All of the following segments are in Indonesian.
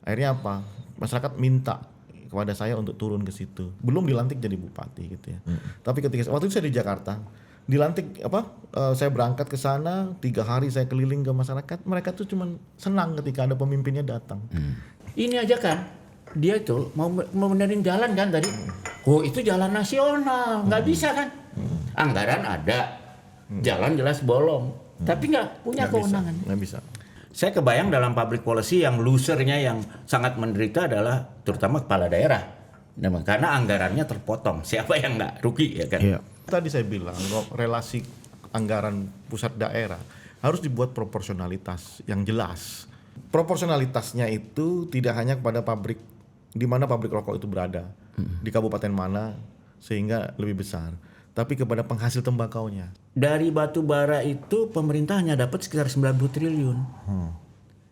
Akhirnya apa? Masyarakat minta kepada saya untuk turun ke situ. Belum dilantik jadi bupati gitu ya. Tapi ketika waktu itu saya di Jakarta, dilantik saya berangkat ke sana 3 hari saya keliling ke masyarakat. Mereka tuh cuman senang ketika ada pemimpinnya datang. Ini aja kan, dia itu mau benerin jalan kan tadi. Oh itu jalan nasional, nggak bisa kan? Anggaran ada, jalan jelas bolong, tapi nggak punya kewenangan. Nggak bisa. Saya kebayang dalam public policy yang losernya yang sangat menderita adalah terutama kepala daerah. Karena anggarannya terpotong. Siapa yang nggak rugi ya kan? Iya. Tadi saya bilang relasi anggaran pusat daerah harus dibuat proporsionalitas yang jelas. Proporsionalitasnya itu tidak hanya kepada pabrik di mana pabrik rokok itu berada, di kabupaten mana sehingga lebih besar, tapi kepada penghasil tembakaunya. Dari batu bara itu pemerintah hanya dapat sekitar 90 triliun.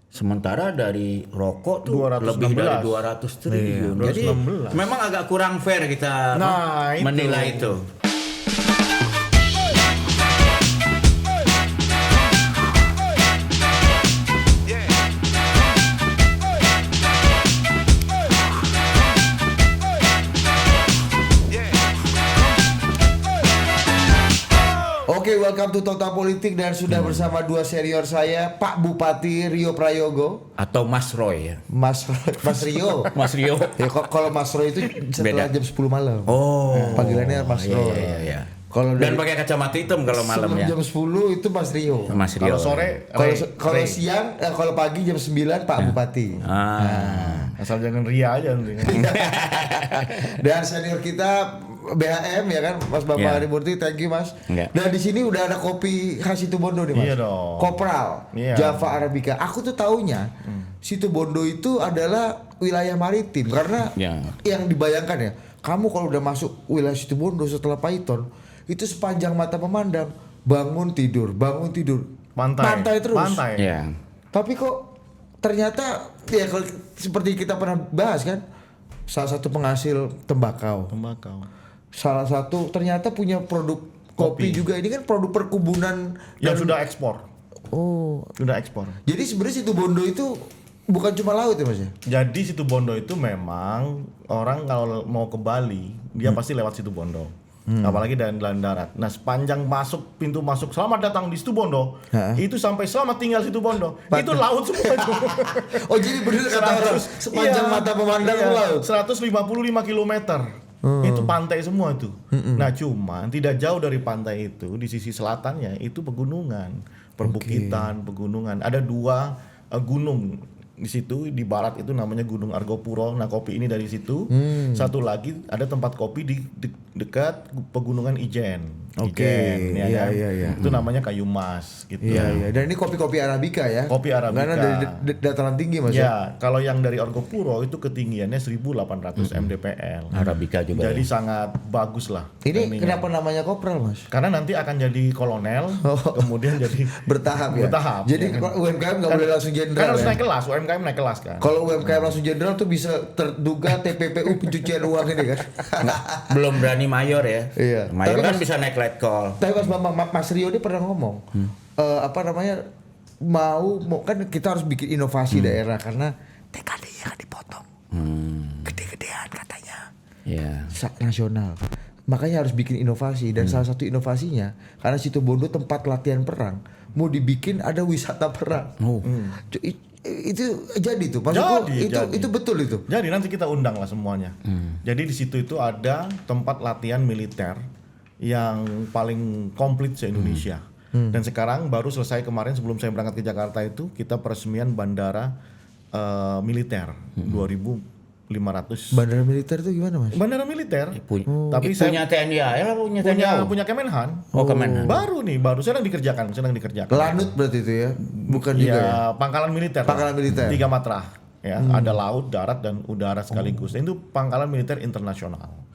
Sementara dari rokok tuh 216. lebih dari 200 triliun. Iya, Jadi 216. memang agak kurang fair kita menilai itu. Oke, welcome to Total Politik dan sudah bersama dua senior saya, Pak Bupati Rio Prayogo Atau Mas Roy ya. Mas Rio. Mas Rio. Ya, kalau Mas Roy itu setelah Beda. jam 10 malam. Oh. Panggilannya Mas Roy. Iya. Kalau Dan dari pakai kacamata hitam kalau malam sebelum ya. jam 10 itu Mas Rio. Mas Rio. Kalau sore, Kalau siang, kalau pagi jam 9 Pak Bupati. asal jangan ria aja nanti. Dan senior kita BHM ya kan, Mas Bapak Iya. Harimurti, thank you Mas. Iya. Dan di sini udah ada kopi khas Situbondo nih Mas. Iya dong. Kopral, Iya. Java Arabica. Aku tuh taunya Situbondo itu adalah wilayah maritim karena Iya. yang dibayangkan ya, kamu kalau udah masuk wilayah Situbondo setelah Paiton, itu sepanjang mata memandang bangun tidur, pantai terus. Pantai. Iya. Tapi kok ternyata ya kalau seperti kita pernah bahas kan, salah satu penghasil tembakau. Salah satu ternyata punya produk kopi juga. Ini kan produk perkebunan Yang sudah ekspor. Oh, Sudah ekspor. jadi sebenarnya Situbondo itu bukan cuma laut ya Mas ya? Jadi Situbondo itu memang orang kalau mau ke Bali dia pasti lewat Situbondo. Apalagi dari darat. Nah, sepanjang pintu masuk selamat datang di Situbondo, itu sampai selamat tinggal Situbondo. Itu laut semua itu. Oh, jadi benar kata orang sepanjang mata memandang laut. 155 kilometer. Itu pantai semua itu. Nah, cuman tidak jauh dari pantai itu di sisi selatannya itu pegunungan, perbukitan, pegunungan. Ada 2 gunung di situ, di barat itu namanya Gunung Argopuro. Nah, kopi ini dari situ. Satu lagi ada tempat kopi di dekat pegunungan Ijen. Ijen, iya, kan? iya. Itu namanya Kayu Mas gitu. Iya. Dan ini kopi-kopi Arabica ya? Kopi Arabica. Karena dari dataran tinggi Mas ya? Ya, kalau yang dari Argopuro itu ketinggiannya 1800 mdpl. Arabica juga. Jadi Ya. sangat bagus lah. Ini timingnya. kenapa namanya kopral Mas? Karena nanti akan jadi kolonel, kemudian jadi Bertahap ya? Bertahap, Jadi ya kan? UMKM nggak boleh langsung kan jenderal harus ya? naik kelas, UMKM naik kelas kan. Kalau UMKM langsung jenderal tuh bisa terduga TPPU pencucian uang ini kan? Belum berani mayor ya. Iya. Mayor Tapi kan Mas- bisa naik letkol. Tapi Mas Rio ini pernah ngomong apa namanya mau kan kita harus bikin inovasi daerah karena TKD-nya kan dipotong gede-gedean katanya Iya. nasional, makanya harus bikin inovasi dan salah satu inovasinya karena Situbondo tempat latihan perang mau dibikin ada wisata perang. Itu jadi tuh maksudku Jadi. itu betul itu. Jadi nanti kita undang lah semuanya. Jadi di situ itu ada tempat latihan militer yang paling komplit se-Indonesia. Dan sekarang baru selesai kemarin sebelum saya berangkat ke Jakarta itu kita peresmian bandara militer 2.500. Bandara militer tuh gimana Mas? Bandara militer. Tapi Punya TNI ya, punya TNI. punya Kemenhan. Oh, Kemenhan. Baru sedang dikerjakan. Lanut berarti itu ya, bukan juga ya? Ya, pangkalan militer. Pangkalan militer. 3 matra. Ya, ada laut, darat dan udara sekaligus. Itu pangkalan militer internasional.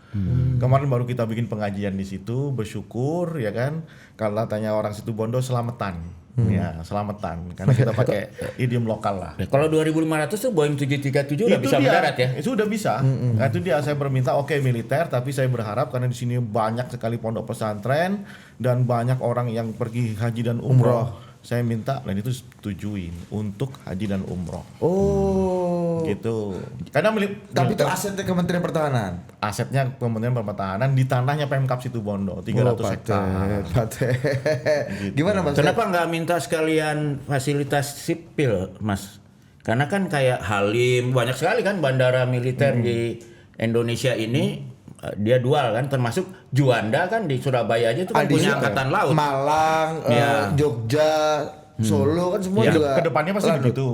Kemarin baru kita bikin pengajian di situ, bersyukur ya kan. Kalau tanya orang Situbondo selamatan. Ya, selamatan karena kita pakai idiom lokal lah. Kalau 2.500 tuh Boeing 737 udah bisa mendarat ya. Itu udah bisa. Nah, itu dia saya berminta militer, tapi saya berharap karena di sini banyak sekali pondok pesantren dan banyak orang yang pergi haji dan umroh. Saya minta dan itu setujuin untuk haji dan umroh. Oh, Gitu. Karena Tapi itu asetnya Kementerian Pertahanan. asetnya Kementerian Pertahanan di tanahnya Pemkab Situbondo 300 hektar. Paten. Gimana Mas? Kenapa nggak minta sekalian fasilitas sipil, Mas? Karena kan kayak Halim, banyak sekali kan bandara militer di Indonesia ini dia dual kan, termasuk Juanda kan di Surabaya aja itu kan punya angkatan laut. Malang, Ya. Jogja, Solo kan semua Ya, juga. kedepannya pasti lanjut. begitu.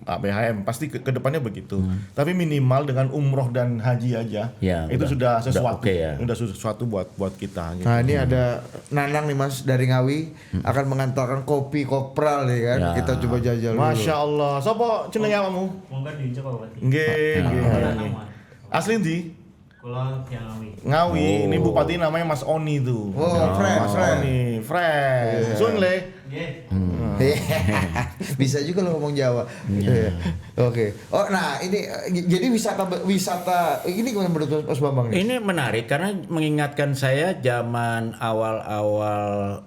BHM pasti kedepannya begitu. Tapi minimal dengan umroh dan haji aja, Ya, itu udah sudah sesuatu. oke ya. Udah sesuatu buat kita. Gitu. Nah ini ada Nanang nih Mas dari Ngawi akan mengantarkan kopi kopral nih kan. Ya. Kita coba jajal dulu. Masya Allah. Sopo jenenge awakmu? Monggo dicoba berarti. Nggih, nggih. Asli ndi? Kula yang Ngawi. Ngawi. Ini bupati namanya Mas Oni tuh. Oh, friend, Mas friend. Oni, friend. Sun le. Nggih. Bisa juga lo ngomong Jawa. Iya. Oke. Oh, nah ini jadi wisata ini gimana menurut Mas Bambang nih? Ini menarik karena mengingatkan saya zaman awal-awal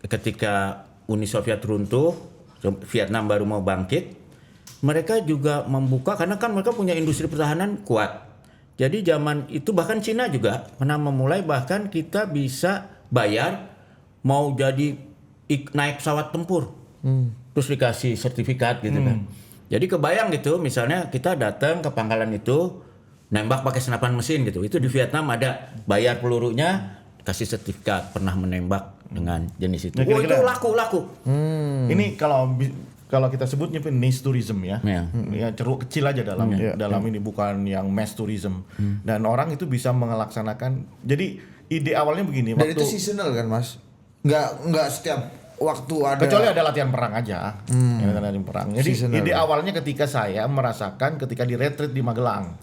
ketika Uni Soviet runtuh, Vietnam baru mau bangkit, mereka juga membuka karena kan mereka punya industri pertahanan kuat. Jadi zaman itu bahkan Cina juga pernah memulai, bahkan kita bisa bayar mau jadi naik pesawat tempur. Terus dikasih sertifikat gitu kan. Jadi kebayang gitu, misalnya kita datang ke pangkalan itu nembak pakai senapan mesin gitu. Itu di Vietnam ada, bayar pelurunya, kasih sertifikat pernah menembak dengan jenis itu. Nah, Oh, itu kira-kira- laku. Ini kalau kita sebutnya niche tourism ya, ya ceruk kecil aja dalam ini, bukan yang mass tourism. Dan orang itu bisa melaksanakan. Jadi ide awalnya begini, Dan waktu itu seasonal kan Mas? Nggak setiap waktu ada. kecuali ada latihan perang aja, ya, latihan perang. Jadi Seasonal. ide awalnya ketika saya merasakan ketika di retreat di Magelang,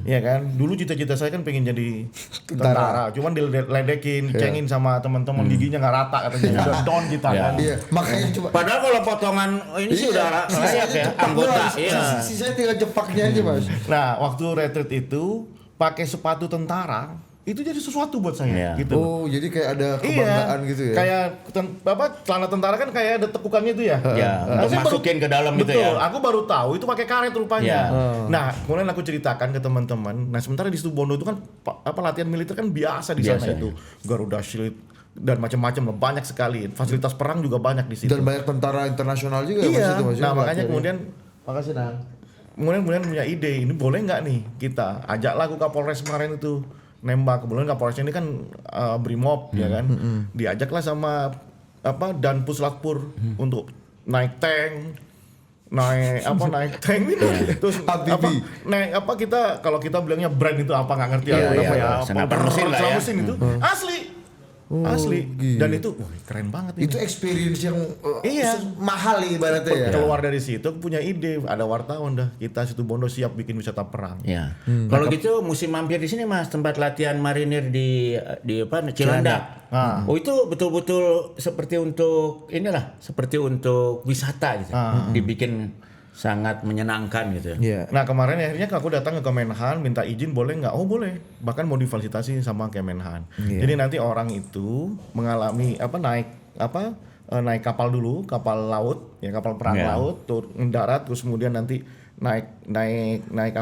ya kan. Dulu cita-cita saya kan pengen jadi tentara, cuman diledekin, dicengin sama teman-teman, giginya nggak rata katanya, udah down kita kan. Iya, makanya coba. Padahal kalau potongan ini sih udah layak ya, anggota. Iya. Sisanya tinggal jepaknya aja Mas. Nah, waktu retreat itu pakai sepatu tentara, itu jadi sesuatu buat saya, Iya. gitu. Oh, jadi kayak ada kebanggaan gitu ya. Kayak celana tentara kan kayak ada tekukannya itu ya. Ya, untuk saya masukin ke dalam gitu betul, ya. aku baru tahu itu pakai karet rupanya. Ya. Nah, kemudian aku ceritakan ke teman-teman. Nah, sementara di Situbondo itu kan latihan militer kan biasa di sana Biasa, itu. Garuda Shield dan macam-macam lah, banyak sekali. Fasilitas perang juga banyak di situ. Dan banyak tentara internasional juga Mas Iya. itu Mas. Nah, makanya Latihannya. kemudian Makasih Nang. kemudian punya ide, ini boleh nggak nih kita ajaklah aku Kapolres kemarin itu nembak. Kebetulan Kapolresnya ini kan Brimob ya kan, diajaklah sama dan Puslatpur untuk naik tank, naik tank itu terus Habibi. naik kita kalau kita bilangnya brand itu apa nggak ngerti Iya, aku iya, apa ya, iya. Senapan mesin lah ya. mesin itu asli. Asli. gila. Dan itu keren banget ini. Itu experience yang Iya. mahal ibaratnya ya. Keluar dari situ aku punya ide, ada wartawan dah, kita Situbondo siap bikin wisata perang. Ya. Kalau gitu musim mampir di sini Mas, tempat latihan marinir di Cilandak. Ah. Oh, itu betul-betul seperti untuk wisata gitu. Dibikin sangat menyenangkan gitu. Iya. Nah kemarin akhirnya aku datang ke Kemenhan minta izin boleh nggak? Oh boleh, bahkan mau difasilitasi sama Kemenhan. Jadi nanti orang itu mengalami naik kapal dulu, kapal laut, ya kapal perang laut, darat, terus kemudian nanti naik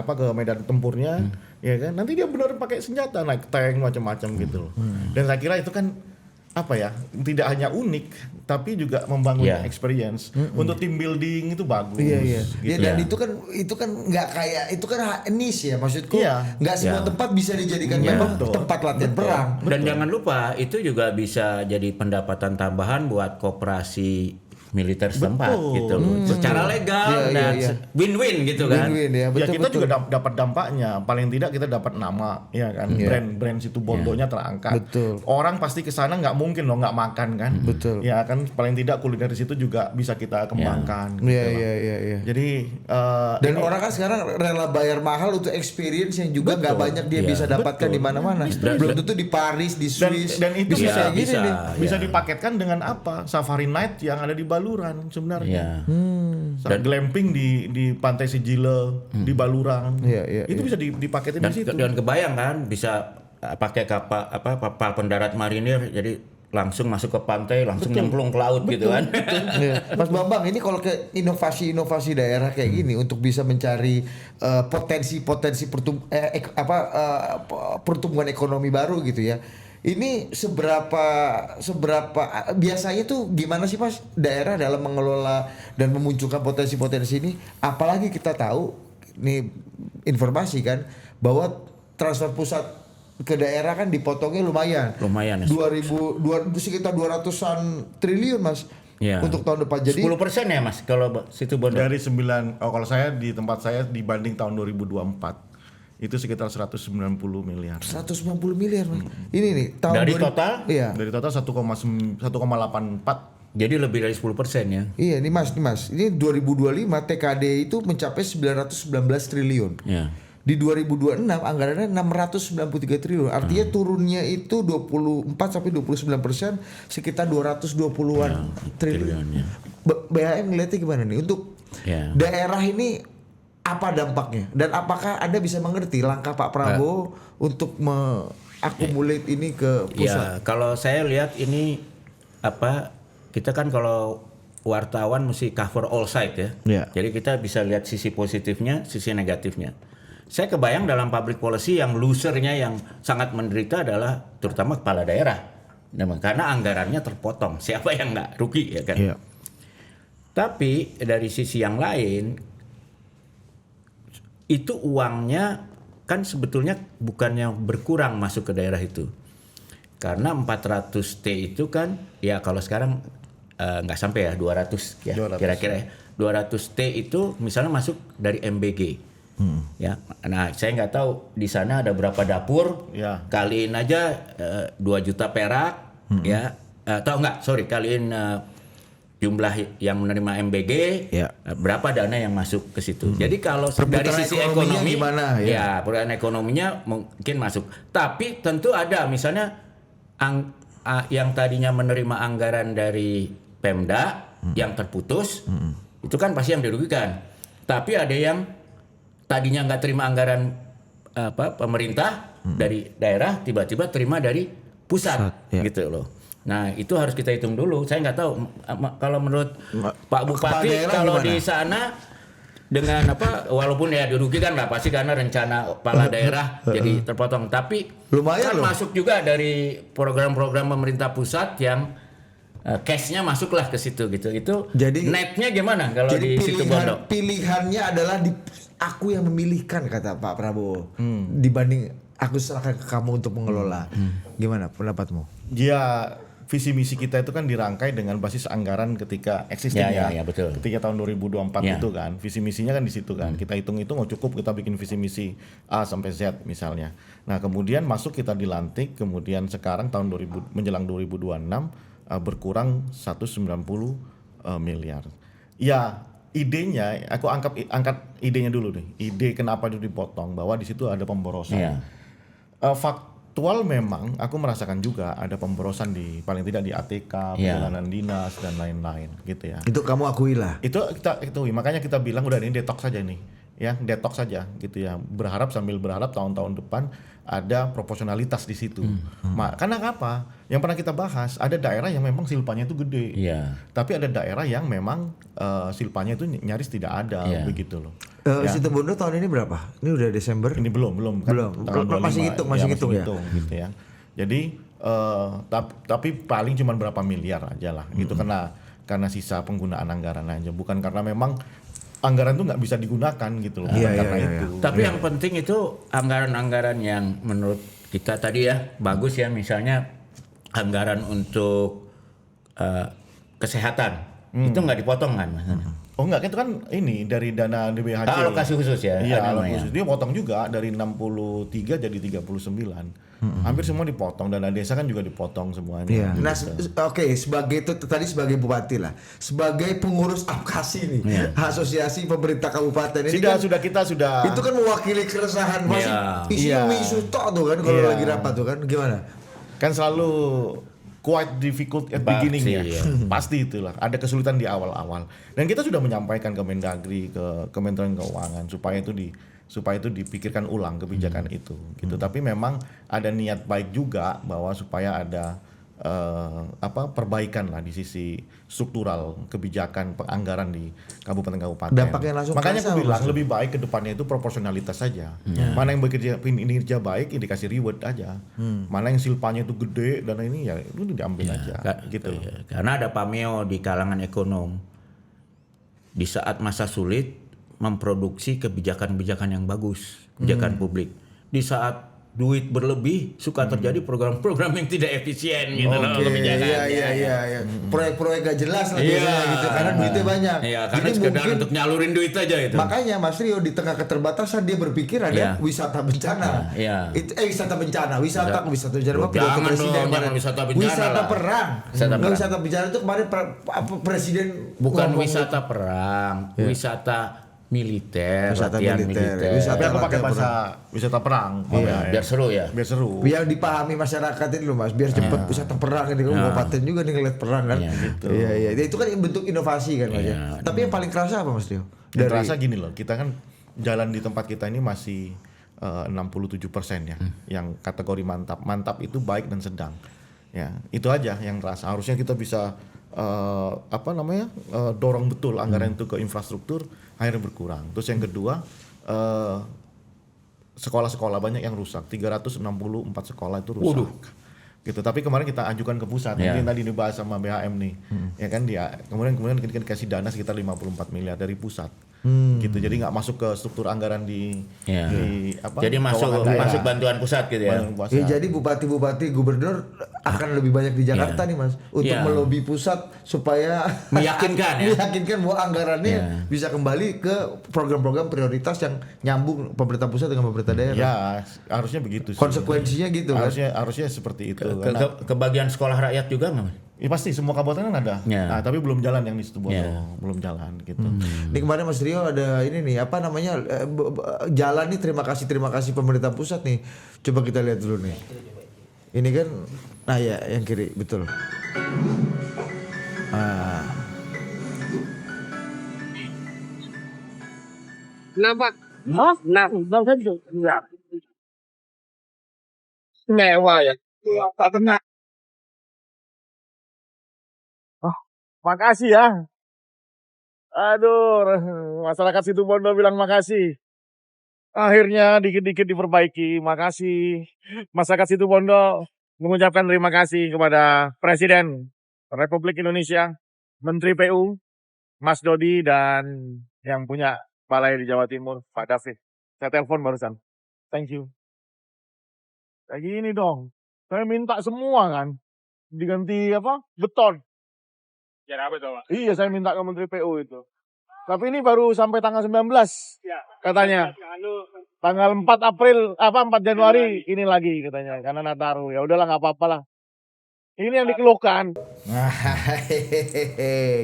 ke medan tempurnya, ya kan? Nanti dia benar pakai senjata, naik tank macam-macam gitu loh. Dan saya kira itu kan tidak hanya unik tapi juga membangun experience untuk team building itu bagus. Iya. Gitu. Ya, dan itu kan nggak kayak itu kan niche ya maksudku. Iya. Nggak semua tempat bisa dijadikan memang tempat latihan perang. Dan jangan lupa itu juga bisa jadi pendapatan tambahan buat koperasi militer setempat gitu loh. Secara legal dan win-win gitu kan. Win-win ya, betul, kita betul. juga dapat dampaknya. Paling tidak kita dapat nama, ya kan. Brand Situbondonya terangkat. Betul. Orang pasti ke sana nggak mungkin loh nggak makan kan. Betul. Ya kan paling tidak kuliner di situ juga bisa kita kembangkan. Iya. Jadi Dan orang kan sekarang rela bayar mahal untuk experience yang juga nggak banyak dia bisa dapatkan di mana-mana. Belum tentu di Paris, di Swiss. dan itu bisa bisa kayak gini nih. bisa dipaketkan dengan apa? Safari night yang ada di Baluran sebenarnya. Dan Glamping di Pantai Sijile di Baluran. Iya. Itu bisa dipaketin di situ. dan kebayang kan bisa pakai kapal pendarat marinir, jadi langsung masuk ke pantai, langsung nyemplung ke laut gitu kan. Iya. Mas Bambang, ini kalau ke inovasi-inovasi daerah kayak gini untuk bisa mencari potensi-potensi pertumbuhan ekonomi baru gitu ya. Ini seberapa biasanya tuh gimana sih Mas daerah dalam mengelola dan memunculkan potensi-potensi ini? Apalagi kita tahu nih informasi kan bahwa transfer pusat ke daerah kan dipotongnya lumayan. Lumayan ya. Sekitar 200-an triliun Mas. Ya. Untuk tahun depan. Jadi 10% ya Mas kalau situ Bondo. Dari kalau saya di tempat saya dibanding tahun 2024 itu sekitar 190 miliar. 190 miliar Mas. Ini nih tahun Dari total? Iya. Dari total 1,84. Jadi lebih dari 10% ya. Iya, nih Mas. Ini 2025 TKD itu mencapai 919 triliun. Ya. Di 2026 anggarannya 693 triliun. Artinya turunnya itu 24 sampai 29%, sekitar 220-an triliun. Ya. BHM ngeliatnya gimana nih untuk daerah ini, apa dampaknya dan apakah Anda bisa mengerti langkah Pak Prabowo untuk mengakumulate ini ke pusat? Ya, kalau saya lihat ini kita kan kalau wartawan mesti cover all side ya. Ya. Jadi kita bisa lihat sisi positifnya, sisi negatifnya. Saya kebayang dalam public policy yang losernya yang sangat menderita adalah terutama kepala daerah. Karena anggarannya terpotong. Siapa yang nggak rugi ya kan? Iya. Tapi dari sisi yang lain, itu uangnya kan sebetulnya bukannya berkurang masuk ke daerah itu. Karena 400T itu kan ya kalau sekarang nggak sampai ya 200 ya 200. Kira-kira ya. 200T itu misalnya masuk dari MBG. Ya, nah saya nggak tahu di sana ada berapa dapur, kaliin aja 2 juta perak, ya, atau enggak, kaliin jumlah yang menerima MBG, berapa dana yang masuk ke situ. Jadi kalau dari sisi ekonomi, gimana, ya perubahan ekonominya mungkin masuk. Tapi tentu ada misalnya yang tadinya menerima anggaran dari Pemda yang terputus, itu kan pasti yang dirugikan. Tapi ada yang tadinya nggak terima anggaran pemerintah dari daerah, tiba-tiba terima dari pusat, gitu loh. Nah itu harus kita hitung dulu. Saya nggak tahu kalau menurut Pak Bupati kalau di sana dengan walaupun ya dirugikan lah pasti karena rencana kepala daerah jadi terpotong. Tapi lumayan kan masuk juga dari program-program pemerintah pusat yang cash-nya masuklah ke situ gitu. Itu jadi netnya gimana kalau di situ Bondo? Pilihannya adalah aku yang memilihkan kata Pak Prabowo dibanding aku serahkan ke kamu untuk mengelola. Gimana pendapatmu? Ya visi misi kita itu kan dirangkai dengan basis anggaran ketika existing ya, betul. Ketika tahun 2024 itu kan visi misinya kan di situ kan. Kita hitung-hitung cukup kita bikin visi misi A sampai Z misalnya. Nah, kemudian masuk kita dilantik, kemudian sekarang tahun menjelang 2026 berkurang 190 miliar. Ya, idenya aku angkat idenya dulu nih. Ide kenapa itu dipotong bahwa di situ ada pemborosan. Faktual memang aku merasakan juga ada pemborosan di paling tidak di ATK, perjalanan dinas dan lain-lain gitu ya. Itu kamu akui lah. Itu kita makanya kita bilang udah ini detox saja nih. Ya, detox saja gitu ya. Sambil berharap tahun-tahun depan ada proporsionalitas di situ. Karena apa? Yang pernah kita bahas, ada daerah yang memang silpanya itu gede. Tapi ada daerah yang memang silpanya itu nyaris tidak ada begitu loh. Situ Bondo tahun ini berapa? Ini udah Desember? Ini belum kan. Masih hitung ya. Gitu ya. Jadi tapi paling cuma berapa miliar aja lah. Gitu karena sisa penggunaan anggaran aja, bukan karena memang anggaran itu nggak bisa digunakan gitu loh. Itu. Tapi yang penting itu anggaran-anggaran yang menurut kita tadi ya bagus ya, misalnya anggaran untuk kesehatan itu nggak dipotong kan? Oh enggak, itu kan ini dari dana DBHC. Alokasi khusus ya? Iya, alokasi khusus. Dia potong juga dari 63 jadi 39. Hampir semua dipotong, dana desa kan juga dipotong semuanya. Iya. Nah, oke, sebagai itu tadi sebagai bupati lah, sebagai pengurus APKASI nih, asosiasi pemerintah kabupaten ini kita sudah itu kan mewakili keresahan masih isu tok tuh kan kalau lagi rapat tuh kan gimana? Kan selalu quite difficult at beginning ya. Pasti itulah. Ada kesulitan di awal-awal. Dan kita sudah menyampaikan ke Mendagri, ke Kementerian Keuangan supaya itu dipikirkan ulang kebijakan itu gitu. Tapi memang ada niat baik juga bahwa supaya ada perbaikan lah di sisi struktural kebijakan anggaran di kabupaten-kabupaten. Dampaknya langsung Makanya kerasa, aku bilang Mas. lebih baik ke depannya itu proporsionalitas saja. Mana yang kinerja baik ini dikasih reward aja. Mana yang silpanya itu gede dan ini ya itu diambil aja gitu. Karena ada pameo di kalangan ekonom. Di saat masa sulit memproduksi kebijakan-kebijakan yang bagus, kebijakan publik. Di saat duit berlebih suka terjadi program-program yang tidak efisien gitu loh kebijakannya. Iya. Proyek-proyek gak jelas lah Iya. biasanya gitu karena duitnya banyak. Iya, karena Jadi sekedar mungkin untuk nyalurin duit aja itu. makanya Mas Rio di tengah keterbatasan dia berpikir ada Iya. wisata bencana. Iya. wisata bencana, wisata bencana apa pidato Jangan presiden dong, kemarin. jangan wisata bencana Wisata lah. perang. Wisata Nggak perang. wisata bencana itu kemarin presiden Bukan ngomong- wisata perang, wisata militer, Wisata latihan militer. militer. Wisata Tapi aku pakai latihan bahasa wisata perang. Biar seru ya. Biar seru. biar dipahami masyarakat ini loh Mas, biar cepet wisata perang ini kan kabupaten juga nih ngeliat perang kan. Iya, gitu. Iya. Itu kan bentuk inovasi kan Mas ya. Iya. Tapi yang paling kerasa apa Mas Rio? Dan terasa gini loh, kita kan jalan di tempat kita ini masih 67% ya, yang kategori mantap. Mantap itu baik dan sedang. Ya, itu aja yang terasa. Harusnya kita bisa dorong betul anggaran itu ke infrastruktur, akhirnya berkurang. Terus yang kedua, sekolah-sekolah banyak yang rusak. 364 sekolah itu rusak. Waduh. Gitu. Tapi kemarin kita ajukan ke pusat. Ya. Mungkin tadi dibahas sama BHM nih. Ya kan kemudian kita dikasih dana sekitar 54 miliar dari pusat. Gitu. Jadi nggak masuk ke struktur anggaran di Ya. di Jadi masuk keuangan daerah. masuk bantuan pusat gitu ya. Bantuan pusat. Ya jadi bupati-bupati gubernur akan lebih banyak di Jakarta Iya. nih Mas untuk Iya. melobi pusat supaya Meyakinkan ya. meyakinkan bahwa anggarannya Iya. bisa kembali ke program-program prioritas yang nyambung pemerintah pusat dengan pemerintah daerah. Ya, harusnya begitu sih. Konsekuensinya gitu kan. Harusnya seperti itu. Karena Kebagian sekolah rakyat juga nggak, Mas? ya pasti semua kabupaten kan ada. Ya. Nah, tapi belum jalan yang di situ Ya. belum jalan gitu. Ini kemarin Mas Rio ada ini nih apa namanya jalan nih terima kasih pemerintah pusat nih. Coba kita lihat dulu nih. Ini kan nah ya yang kiri betul. Kenapa? Nah, bang tentu. Enggak. Mewah ya. Tak kena. Makasih ya. Aduh, masyarakat Situbondo bilang makasih. Akhirnya dikit-dikit diperbaiki. Makasih. Masyarakat Situbondo mengucapkan terima kasih kepada Presiden Republik Indonesia, Menteri PU, Mas Dodi, dan yang punya balai di Jawa Timur, Pak David. Saya telepon barusan. Thank you. Kayak gini dong. Saya minta semua kan. Diganti beton. Ya apa itu, Pak? Iya, saya minta ke Menteri PU itu. Tapi ini baru sampai tanggal 19 Ya. katanya. Tanggal 4 April, 4 Januari ini lagi katanya karena Nataru. Ya udahlah nggak apa-apa lah. Ini yang dikeluhkan.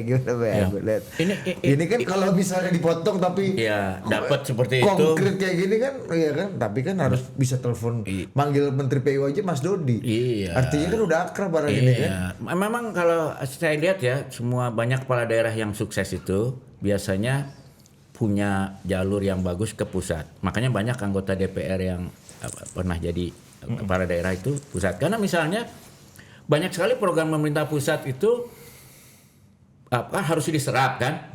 Gimana Ya. Bang? Lihat. Ini Ini kan kalau misalnya dipotong tapi ya dapat seperti itu. konkret kayak gini kan, iya kan. Tapi kan harus bisa telepon, manggil Menteri PU aja Mas Dodi. Iya. Artinya kan udah akrab barang ini kan. Iya. Memang kalau saya lihat ya semua banyak kepala daerah yang sukses itu biasanya punya jalur yang bagus ke pusat. Makanya banyak anggota DPR yang pernah jadi kepala daerah itu pusat. Karena misalnya banyak sekali program pemerintah pusat itu harus diserap kan.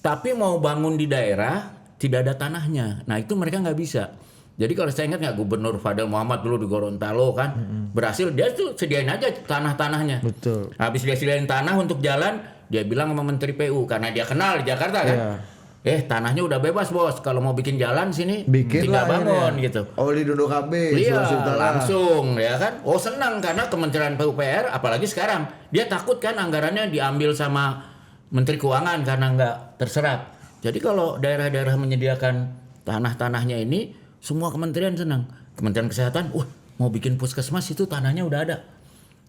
Tapi mau bangun di daerah tidak ada tanahnya. Nah itu mereka nggak bisa. Jadi kalau saya ingat nggak Gubernur Fadel Muhammad dulu di Gorontalo kan berhasil dia tuh sediain aja tanah-tanahnya. Betul. Habis dia sediain tanah untuk jalan, dia bilang sama Menteri PU karena dia kenal di Jakarta kan. Tanahnya udah bebas bos, kalau mau bikin jalan sini Bikin tinggal lah bangun ini. gitu. Oli Dondo KB, Iya, Sulawesi Utara. langsung ya kan. Oh senang karena Kementerian PUPR apalagi sekarang dia takut kan anggarannya diambil sama Menteri Keuangan karena nggak terserap. Jadi kalau daerah-daerah menyediakan tanah-tanahnya ini semua kementerian senang. Kementerian Kesehatan, mau bikin puskesmas itu tanahnya udah ada.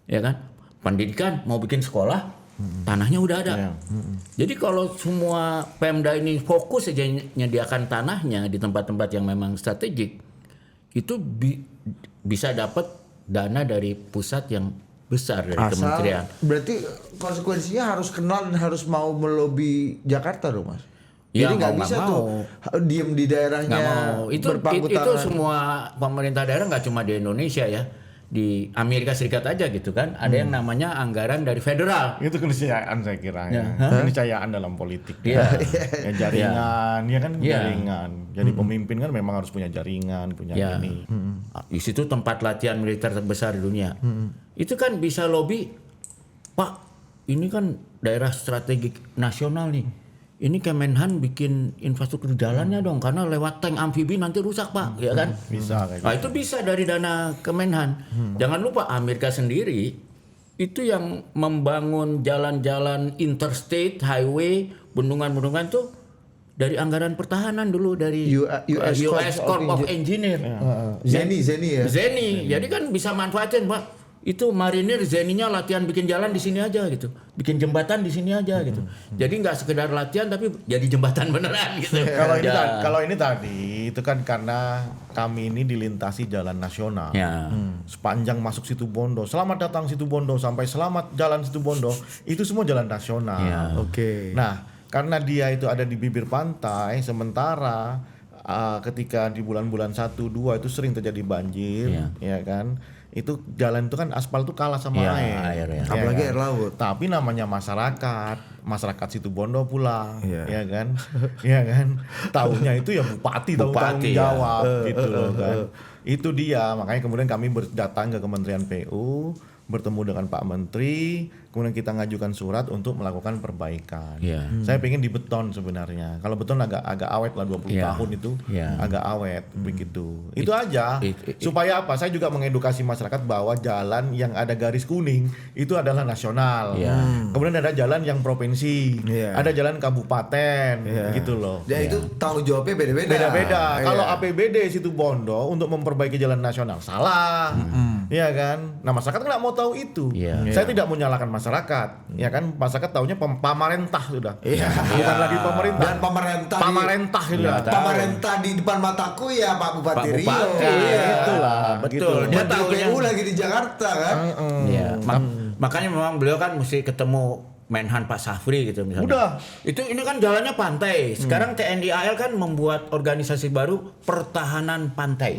Ya kan? Pendidikan mau bikin sekolah, tanahnya udah ada. Jadi kalau semua Pemda ini fokus saja menyediakan tanahnya di tempat-tempat yang memang strategik, itu bisa dapat dana dari pusat yang besar dari kementerian. Berarti konsekuensinya harus kenal dan harus mau melobi Jakarta dong Mas. Ya, Jadi nggak mau bisa nggak tuh mau. diem di daerahnya Nggak mau. Itu berpangku itu tangan. semua pemerintah daerah nggak cuma di Indonesia ya. di Amerika Serikat aja gitu kan, ada yang namanya anggaran dari federal. Itu keniscayaan saya kira ya. Keniscayaan dalam politik. Iya. Ya, jaringan, ya kan Iya. jaringan. Jadi pemimpin kan memang harus punya jaringan, punya Ya. ini. Di situ tempat latihan militer terbesar di dunia. Itu kan bisa lobby, Pak, ini kan daerah strategik nasional nih. Ini Kemenhan bikin infrastruktur jalannya dong, karena lewat tank amfibi nanti rusak, Pak, ya kan? Bisa kayak Nah, itu bisa dari dana Kemenhan. Jangan lupa Amerika sendiri itu yang membangun jalan-jalan interstate, highway, bendungan-bendungan tuh dari anggaran pertahanan dulu, dari US Corps of Engineer. Zeni ya. Zeni, jadi kan bisa manfaatin, Pak. Itu marinir Zeninya latihan bikin jalan di sini aja gitu, bikin jembatan di sini aja gitu. Jadi nggak sekedar latihan tapi jadi jembatan beneran gitu. Kalau ini tadi itu kan karena kami ini dilintasi jalan nasional. Ya. Sepanjang masuk Situbondo, selamat datang Situbondo sampai selamat jalan Situbondo, itu semua jalan nasional. Ya. Oke. Nah, karena dia itu ada di bibir pantai, sementara ketika di bulan-bulan 1, 2 itu sering terjadi banjir, ya kan? Itu jalan itu kan aspal itu kalah sama air ya. Apalagi kan? air laut. Tapi namanya masyarakat Situbondo pulang, ya kan, ya kan. Tahunya itu ya bupati tahu tanggung jawab gitu loh kan. Itu dia, makanya kemudian kami datang ke Kementerian PU, bertemu dengan Pak Menteri, kemudian kita ngajukan surat untuk melakukan perbaikan. Saya pengen di beton sebenarnya. Kalau beton agak awet lah 20 tahun itu, agak awet begitu. Itu aja. Supaya apa? Saya juga mengedukasi masyarakat bahwa jalan yang ada garis kuning itu adalah nasional. Kemudian ada jalan yang provinsi, ada jalan kabupaten, gitu loh. Ya itu tanggung jawabnya beda-beda. Beda-beda. Kalau APBD Situbondo untuk memperbaiki jalan nasional salah, ya kan? Nah masyarakat nggak mau tahu itu. Saya tidak menyalahkan masyarakat, ya kan? Masyarakat taunya pamarentah sudah, bukan lagi pemerintah. Dan pemerintah itu. Pemerintah di depan mataku ya Pak Bupati Rio. Itulah, betul. Gitu. Dia Menteri tahunya. PU lagi di Jakarta kan. Makanya memang beliau kan mesti ketemu Menhan Pak Safri gitu misalnya. Udah. Ini kan jalannya pantai. Sekarang TNI AL kan membuat organisasi baru Pertahanan Pantai.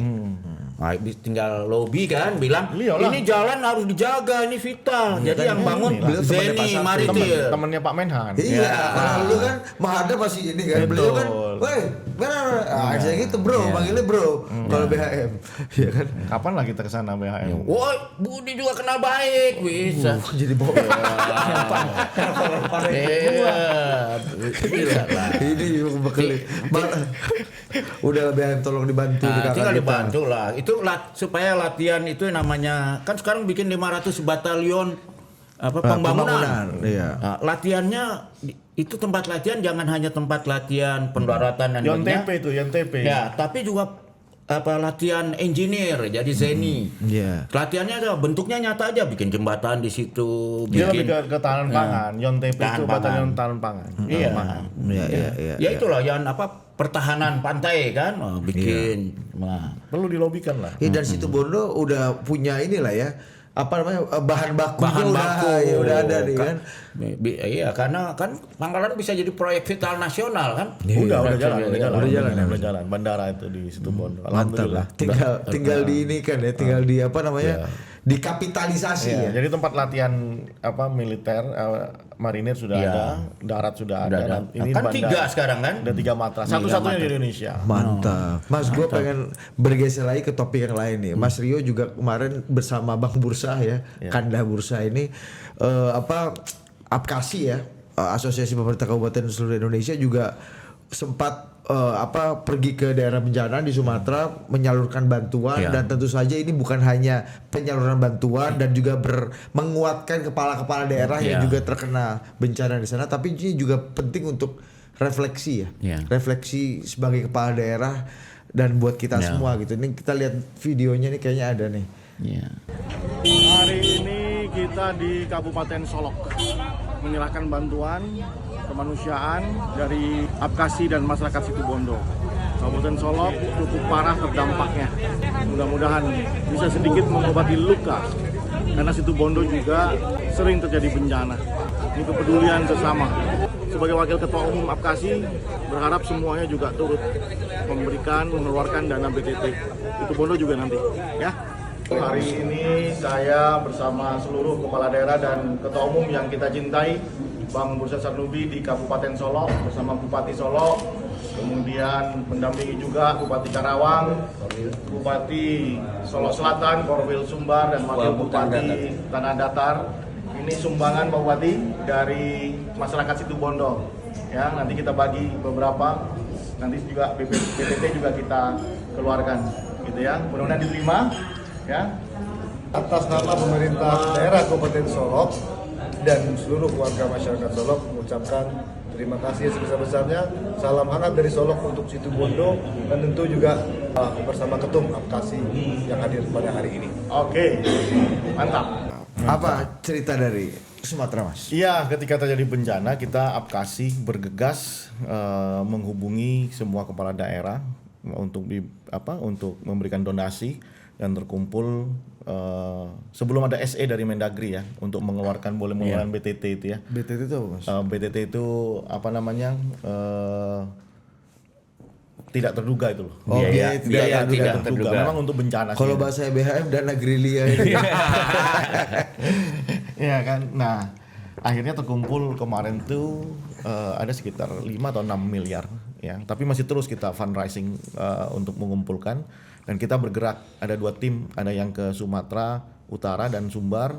Nah, tinggal lobby kan bilang ini jalan harus dijaga, ini vital. Jadi yang bangun Zeni Maritir. Temennya Pak Menhan. Iya, kalau lu kan Mahada masih ini kan. Beliau kan, woi, benar. Saya gitu bro, panggilnya bro. Kalau BHM, ya kan. Kapan lah kita kesana BHM? Woi, Budi juga kena baik, bisa. Jadi bawa. Bisa lah. Ini bekeli. Udah BHM tolong dibantu di kakak tinggal kita. dibantu lah. Itu supaya latihan itu namanya kan sekarang bikin 500 batalion pembangunan. Iya. Nah, latihannya itu tempat latihan jangan hanya tempat latihan pendaratan dan Yon-TP itu, Yon-TP. ya, tapi juga latihan engineer jadi Zeni. Latihannya ada bentuknya nyata aja, bikin jembatan di situ, Dia bikin lebih ke tahanan pangan. Yon-TP itu batalion tahanan pangan. Iya. Iya. Ya itulah yang pertahanan pantai kan, bikin. Nah, Perlu dilobikan lah. Dan Situbondo udah punya inilah ya. Apa namanya bahan baku udah ada nih kan. Iya, karena kan Pangkalan bisa jadi proyek vital nasional kan. Udah jalan. Bandara itu di Situbondo. Alhamdulillah. Tinggal di ini kan ya, tinggal di apa namanya? Dikapitalisasi ya. Jadi tempat latihan militer marinir sudah ada, darat sudah ada. Ini kan bandara, 3 sekarang kan? Ada 3 matra. Satu-satunya di Indonesia. Mantap. Mas, gue pengen bergeser lagi ke topik yang lain nih. Mas Rio juga kemarin bersama Bang Bursa ya, Kanda Bursa ini APKASI ya, Asosiasi Pemerintah Kabupaten Seluruh Indonesia juga sempat pergi ke daerah bencana di Sumatera menyalurkan bantuan dan tentu saja ini bukan hanya penyaluran bantuan dan juga menguatkan kepala-kepala daerah yang juga terkena bencana di sana, tapi ini juga penting untuk refleksi refleksi sebagai kepala daerah dan buat kita semua gitu. Ini kita lihat videonya nih kayaknya ada nih. Hari ini kita di Kabupaten Solok menyerahkan bantuan kemanusiaan dari APKASI dan masyarakat Situbondo. Kabupaten Solok cukup parah terdampaknya. Mudah-mudahan bisa sedikit mengobati luka karena Situbondo juga sering terjadi bencana. Ini kepedulian sesama. Sebagai wakil ketua umum APKASI berharap semuanya juga turut mengeluarkan dana BTT. Situbondo juga nanti, ya. Hari ini saya bersama seluruh kepala daerah dan ketua umum yang kita cintai, Bang Bursa Sarnubi di Kabupaten Solok bersama Bupati Solok, kemudian mendampingi juga Bupati Karawang, Bupati Solok Selatan, Korwil Sumbar, dan Wakil Bupati Tanah Datar. Ini sumbangan Pak Bupati dari masyarakat Situbondo. Ya, nanti kita bagi beberapa, nanti juga BPT juga kita keluarkan, gitu ya. Mudah-mudahan diterima. Ya. Atas nama pemerintah daerah Kabupaten Solok dan seluruh warga masyarakat Solok mengucapkan terima kasih sebesar-besarnya. Salam hangat dari Solok untuk Situbondo dan tentu juga bersama Ketum Apkasi yang hadir pada hari ini. Oke, mantap. Apa cerita dari Sumatera, Mas? Iya, ketika terjadi bencana kita Apkasi bergegas menghubungi semua kepala daerah untuk untuk memberikan donasi dan terkumpul sebelum ada SE dari Mendagri ya untuk mengeluarkan BTT itu ya. BTT itu apa, Mas? BTT itu tidak terduga itu loh. Oh, biaya tidak terduga. Memang untuk bencana sih. Kalau bahasa BHM dana gerilya ini. Ya kan. Nah, akhirnya terkumpul kemarin tuh ada sekitar 5 atau 6 miliar ya. Tapi masih terus kita fundraising untuk mengumpulkan dan kita bergerak. Ada 2 tim, ada yang ke Sumatera Utara dan Sumbar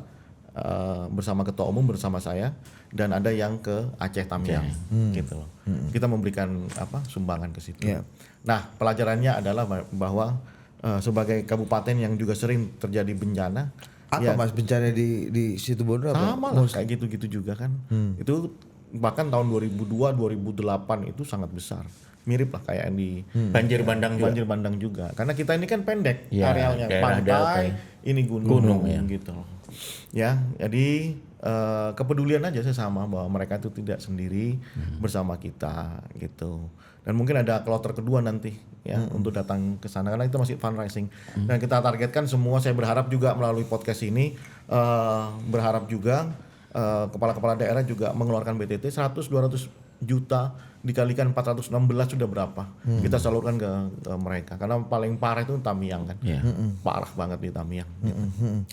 bersama ketua umum bersama saya dan ada yang ke Aceh Tamiang gitu loh. Kita memberikan sumbangan ke situ. Yeah. Nah, pelajarannya adalah bahwa sebagai kabupaten yang juga sering terjadi bencana Mas bencana di Situbondo apa? Sama lah kayak gitu-gitu juga kan. Itu bahkan tahun 2002 2008 itu sangat besar. Mirip lah kayak di Banjir bandang juga. Karena kita ini kan pendek ya, arealnya, pantai, ini gunung ya. Gitu loh. Ya, jadi kepedulian aja saya sama bahwa mereka itu tidak sendiri bersama kita gitu. Dan mungkin ada kloter kedua nanti ya untuk datang ke sana karena itu masih fundraising. Dan kita targetkan semua, saya berharap juga melalui podcast ini berharap juga kepala-kepala daerah juga mengeluarkan BTT 100-200 juta dikalikan 416 sudah berapa kita salurkan ke mereka karena paling parah itu Tamiang kan. Parah banget di Tamiang gitu.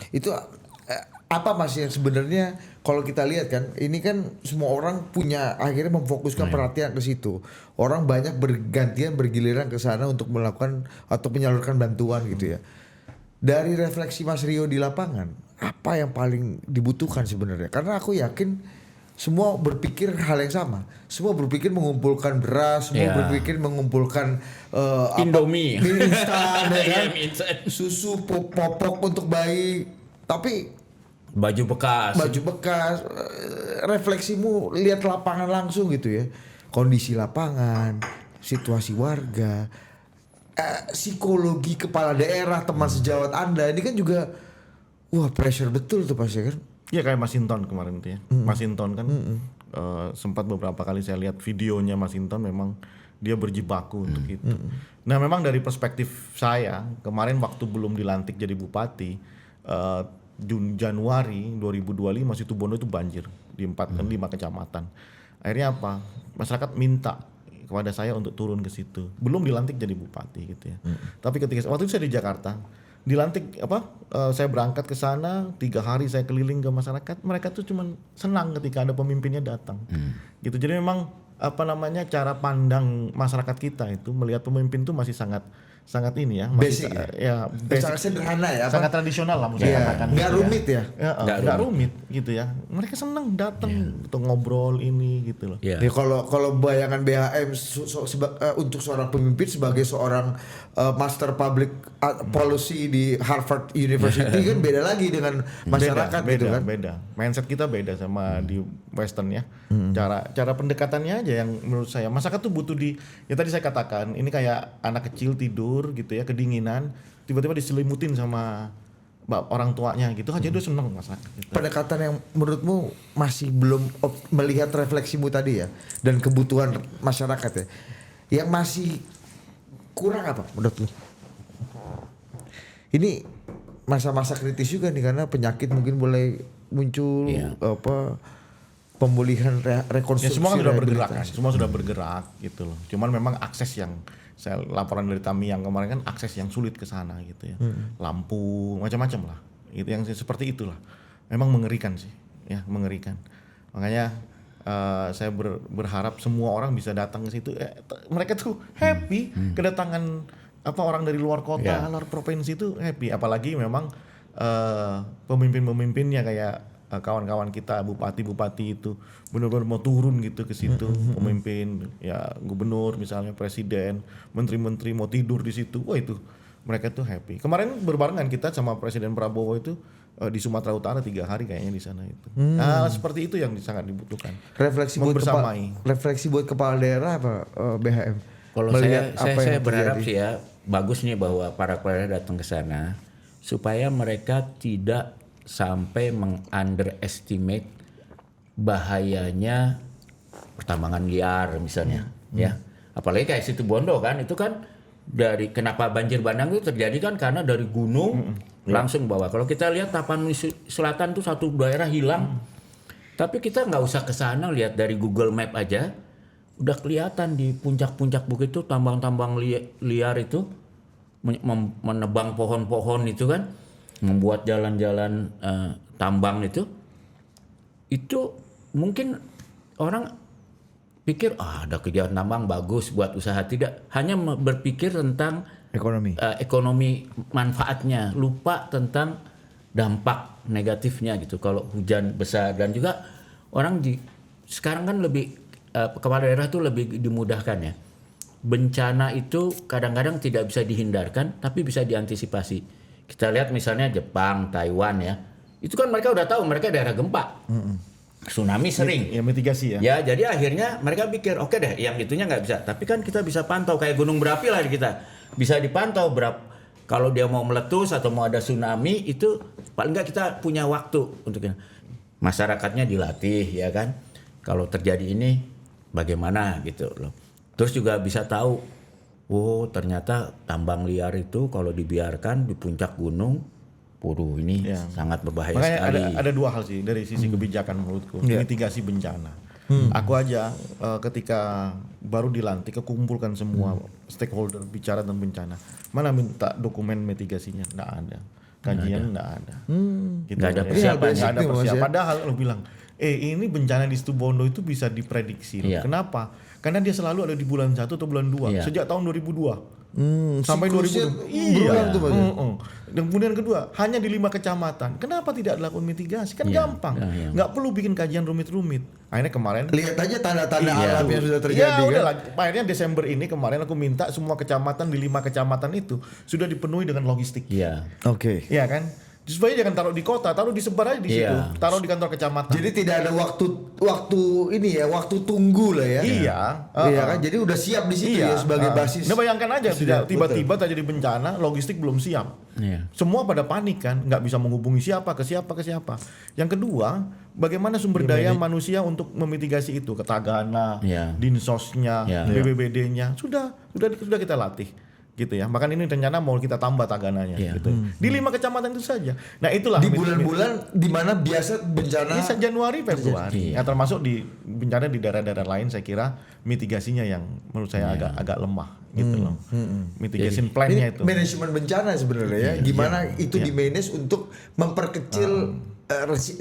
Itu apa Mas yang sebenarnya kalau kita lihat kan ini kan semua orang punya akhirnya memfokuskan perhatian ke situ. Orang banyak bergantian bergiliran ke sana untuk melakukan atau menyalurkan bantuan gitu ya. Dari refleksi Mas Rio di lapangan, apa yang paling dibutuhkan sebenarnya? Karena aku yakin semua berpikir hal yang sama. Semua berpikir mengumpulkan beras, semua berpikir mengumpulkan Indomie, mie instan, ya kan? Susu popok untuk bayi. Tapi baju bekas, refleksimu lihat lapangan langsung gitu ya, kondisi lapangan, situasi warga, psikologi kepala daerah, teman sejawat Anda ini kan juga pressure betul tuh pasti kan. Ya kayak Mas Hinton kemarin tuh ya. Mas Hinton kan sempat beberapa kali saya lihat videonya Mas Hinton, memang dia berjibaku untuk itu. Nah memang dari perspektif saya kemarin waktu belum dilantik jadi bupati, Januari 2025 Situbondo itu banjir di 5 kecamatan. Akhirnya apa? Masyarakat minta kepada saya untuk turun ke situ. Belum dilantik jadi bupati gitu ya. Tapi ketika waktu itu saya di Jakarta, dilantik saya berangkat ke sana 3 hari saya keliling ke masyarakat, mereka tuh cuman senang ketika ada pemimpinnya datang. Gitu. Jadi memang cara pandang masyarakat kita itu melihat pemimpin tuh masih sangat ini ya, masih basic, sangat sederhana ya, sangat tradisional lah mungkin katakan. Nggak rumit ya, nggak rumit gitu ya. Mereka senang datang untuk ngobrol ini gitu loh. Ya, kalau bayangan BHM untuk seorang pemimpin sebagai seorang master public policy di Harvard University kan beda lagi dengan masyarakat gitu kan. Beda. Mindset kita beda sama di Western ya. Cara pendekatannya aja yang menurut saya masyarakat tuh butuh ya tadi saya katakan ini kayak anak kecil tidur gitu ya, kedinginan, tiba-tiba diselimutin sama orang tuanya gitu aja, dia seneng masyarakat gitu. Pendekatan yang menurutmu masih belum melihat refleksimu tadi ya dan kebutuhan masyarakat ya, yang masih kurang apa menurutmu? Ini masa-masa kritis juga nih karena penyakit mungkin mulai muncul, pemulihan rekonstruksi. Ya, semua sudah bergerak kan, semua sudah bergerak gitu loh. Cuman memang akses yang saya laporan dari Tamiang kemarin kan akses yang sulit ke sana gitu ya. Lampu macam-macam lah. Itu yang seperti itulah. Memang mengerikan sih, ya mengerikan. Makanya saya berharap semua orang bisa datang ke situ. Mereka tuh happy kedatangan orang dari luar kota, luar provinsi itu happy. Apalagi memang pemimpin-pemimpinnya kayak kawan-kawan kita bupati-bupati itu benar-benar mau turun gitu ke situ, pemimpin ya gubernur misalnya, presiden, menteri-menteri mau tidur di situ. Wah itu mereka tuh happy. Kemarin berbarengan kita sama Presiden Prabowo itu di Sumatera Utara 3 hari kayaknya di sana itu. Nah, seperti itu yang sangat dibutuhkan. Refleksi buat kepala daerah apa BHM? Kalau saya berharap sih ya bagus nih bahwa para kepala daerah datang ke sana supaya mereka tidak sampai mengunderestimate bahayanya pertambangan liar misalnya, ya. Apalagi kayak situ Bondo kan, itu kan dari kenapa banjir bandang itu terjadi kan karena dari gunung langsung bawah. Kalau kita lihat Tapanuli Selatan tuh satu daerah hilang, tapi kita nggak usah ke sana, lihat dari Google Map aja udah kelihatan di puncak-puncak bukit itu tambang-tambang liar itu menebang pohon-pohon itu kan, membuat jalan-jalan tambang itu mungkin orang pikir ada kegiatan tambang bagus buat usaha, tidak, hanya berpikir tentang ekonomi manfaatnya, lupa tentang dampak negatifnya gitu kalau hujan besar. Dan juga orang sekarang kan lebih kepala daerah tuh lebih dimudahkan ya. Bencana itu kadang-kadang tidak bisa dihindarkan tapi bisa diantisipasi. Kita lihat misalnya Jepang, Taiwan ya, itu kan mereka udah tahu mereka daerah gempa, tsunami sering. Ya mitigasi ya. Ya jadi akhirnya mereka pikir oke deh, yang itunya nggak bisa. Tapi kan kita bisa pantau kayak gunung berapi lah kita bisa dipantau kalau dia mau meletus atau mau ada tsunami itu paling nggak kita punya waktu untuk masyarakatnya dilatih ya kan. Kalau terjadi ini bagaimana gitu loh. Terus juga bisa tahu, oh ternyata tambang liar itu kalau dibiarkan di puncak gunung, ini sangat berbahaya. Makanya sekali. Ada 2 hal sih dari sisi kebijakan menurutku, mitigasi bencana. Aku aja ketika baru dilantik, kumpulkan semua stakeholder bicara tentang bencana. Mana minta dokumen mitigasinya? Nggak ada. Kajian nggak ada. Gitu. Nggak ada persiapan. Nggak ada persiapan. Padahal lu bilang, ini bencana di Situbondo itu bisa diprediksi. Kenapa? Karena dia selalu ada di bulan 1 atau bulan 2 sejak tahun 2002 sampai 2000. Iya. Dan kemudian kedua, hanya di 5 kecamatan. Kenapa tidak dilakukan mitigasi? Kan gampang. Nggak perlu bikin kajian rumit-rumit. Akhirnya kemarin lihat aja tanda-tanda alam yang sudah terjadi. Ya udahlah, akhirnya Desember ini kemarin aku minta semua kecamatan di 5 kecamatan itu sudah dipenuhi dengan logistik. Iya. Oke. Iya kan? Supaya jangan taruh di kota, taruh disebar aja di situ, taruh di kantor kecamatan. Jadi tidak ada waktu tunggu lah ya. Iya, iya kan. Jadi udah siap di situ ya sebagai basis. Nah bayangkan aja, tiba-tiba terjadi bencana, logistik belum siap. Semua pada panik kan, nggak bisa menghubungi siapa ke siapa. Yang kedua, bagaimana sumber daya manusia untuk memitigasi itu, ke Tagana, Dinsosnya, BBBD-nya, sudah kita latih. Gitu ya, makanya ini rencana mau kita tambah Tagananya gitu. Di 5 kecamatan itu saja. Nah itulah di bulan-bulan di mana biasa bencana bisa Januari Februari. Ya, termasuk di bencana di daerah-daerah lain saya kira mitigasinya yang menurut saya agak lemah gitu loh. Mitigation plan-nya itu. Manajemen bencana sebenarnya ya. Gimana itu di-manage untuk memperkecil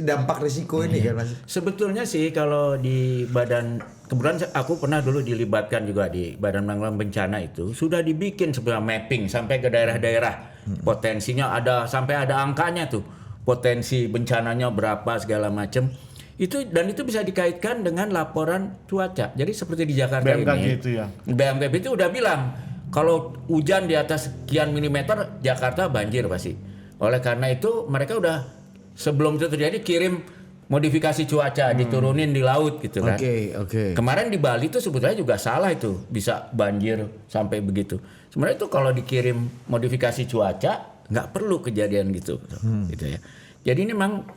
dampak risiko ini kan Mas. Sebetulnya sih kalau di badan, kebetulan aku pernah dulu dilibatkan juga di Badan Penanggulangan Bencana itu, sudah dibikin sebenarnya mapping sampai ke daerah-daerah. Potensinya ada, sampai ada angkanya tuh. Potensi bencananya berapa segala macam. Itu dan itu bisa dikaitkan dengan laporan cuaca. Jadi seperti di Jakarta BMKG ini. itu ya. BMKG itu udah bilang kalau hujan di atas sekian milimeter Jakarta banjir pasti. Oleh karena itu mereka udah sebelum itu terjadi kirim modifikasi cuaca, diturunin di laut gitu kan. Oke. Kemarin di Bali itu sebetulnya juga salah itu, bisa banjir sampai begitu. Sebenarnya itu kalau dikirim modifikasi cuaca nggak perlu kejadian gitu ya. Jadi ini memang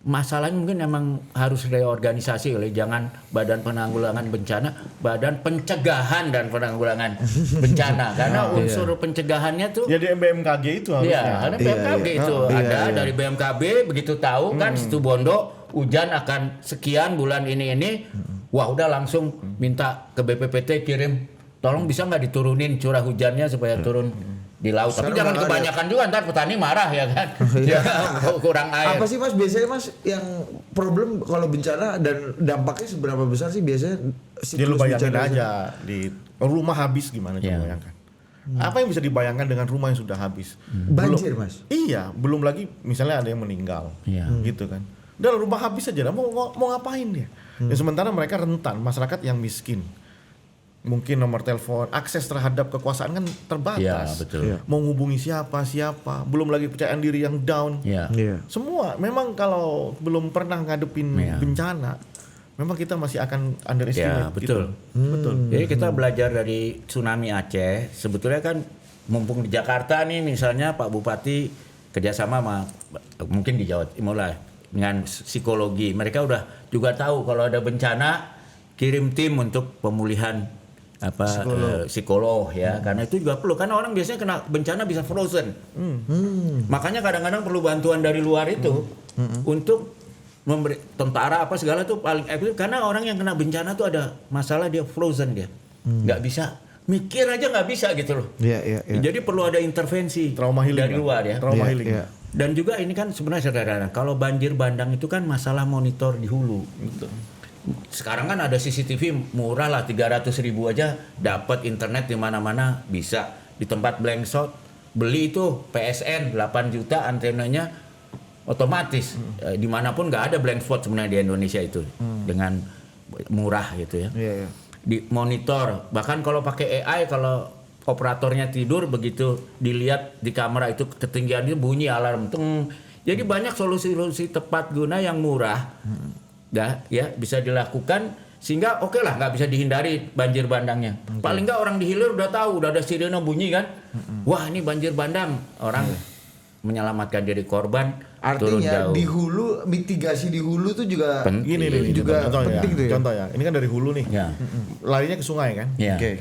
masalahnya mungkin memang harus reorganisasi oleh jangan Badan Penanggulangan Bencana, Badan Pencegahan dan Penanggulangan Bencana karena unsur pencegahannya tuh jadi BMKG itu harusnya. Iya, karena BMKG itu ada dari BMKB begitu tahu kan Situbondo hujan akan sekian bulan ini wah udah langsung minta ke BPPT kirim tolong bisa nggak diturunin curah hujannya supaya turun di laut. Tapi Sekarang jangan nggak ada. kebanyakan juga, ntar petani marah ya kan. Iya. Ya, kurang air. Apa sih Mas biasanya Mas yang problem kalau bencana dan dampaknya seberapa besar sih biasanya? Dia lu siklus bayangin bencana aja di rumah habis gimana coba Iya. bayangkan. Apa yang bisa dibayangkan dengan rumah yang sudah habis? Banjir Mas. Iya, belum lagi misalnya ada yang meninggal, Iya. gitu kan. Dan rumah habis aja, mau ngapain dia? Ya, sementara mereka rentan, masyarakat yang miskin, mungkin nomor telepon, akses terhadap kekuasaan kan terbatas. Iya, betul. Iya. Mau hubungi siapa, belum lagi kepercayaan diri yang down. Iya. Iya. Semua, memang kalau belum pernah ngadepin Iya. bencana, memang kita masih akan Ya, underestimate. betul. Gitu. Betul. Jadi kita belajar dari tsunami Aceh. Sebetulnya kan mumpung di Jakarta nih, misalnya Pak Bupati kerjasama sama mungkin di Jawa Timur lah dengan psikologi. Mereka udah juga tahu kalau ada bencana kirim tim untuk pemulihan psikolog ya, karena itu juga perlu, karena orang biasanya kena bencana bisa frozen. Makanya kadang-kadang perlu bantuan dari luar itu untuk memberi tentara apa segala tuh paling efektif, karena orang yang kena bencana tuh ada masalah, dia frozen, dia nggak bisa mikir aja, nggak bisa gitu loh. Iya, iya, iya. Jadi perlu ada intervensi Trauma healing dari kan? luar ya. Trauma Iya, healing. iya. Dan juga ini kan sebenarnya sederhana, kalau banjir bandang itu kan masalah monitor di hulu. Sekarang kan ada CCTV murah lah, 300.000 aja dapat internet di mana-mana bisa. Di tempat blank shot beli itu PSN 8 juta antenanya otomatis. Dimanapun nggak ada blank spot sebenarnya di Indonesia itu dengan murah gitu ya. Iya, iya. Di monitor, bahkan kalau pakai AI, kalau operatornya tidur begitu dilihat di kamera itu ketinggian itu bunyi alarm teng. Jadi banyak solusi-solusi tepat guna yang murah. Ya bisa dilakukan sehingga oke lah, nggak bisa dihindari banjir bandangnya. Paling nggak orang di hilir udah tahu, udah ada sirene bunyi kan. Wah, ini banjir bandang. Orang menyelamatkan diri korban turun Artinya jauh. di hulu, mitigasi di hulu tuh juga Penting. Gini nih, juga contoh ya. penting tuh ya. Contoh ya. Ini kan dari hulu nih. Ya. Larinya ke sungai kan. Ya. Oke.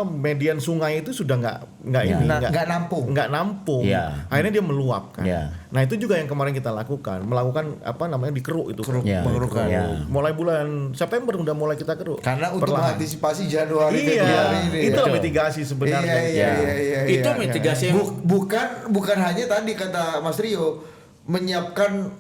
Median sungai itu sudah nggak Ya. ini Nggak nampung. nggak nampung. Ya. Akhirnya dia meluap kan. Ya. Nah itu juga yang kemarin kita lakukan, melakukan apa namanya dikeruk itu. Ya, Mengeruk. ya. Mulai bulan September udah mulai kita keruk. Karena untuk Perlahan. mengantisipasi Januari Iya, Februari ini. itu ya. lah mitigasi sebenarnya. Iya. Itu mitigasi yang Bukan hanya tadi kata Mas Rio menyiapkan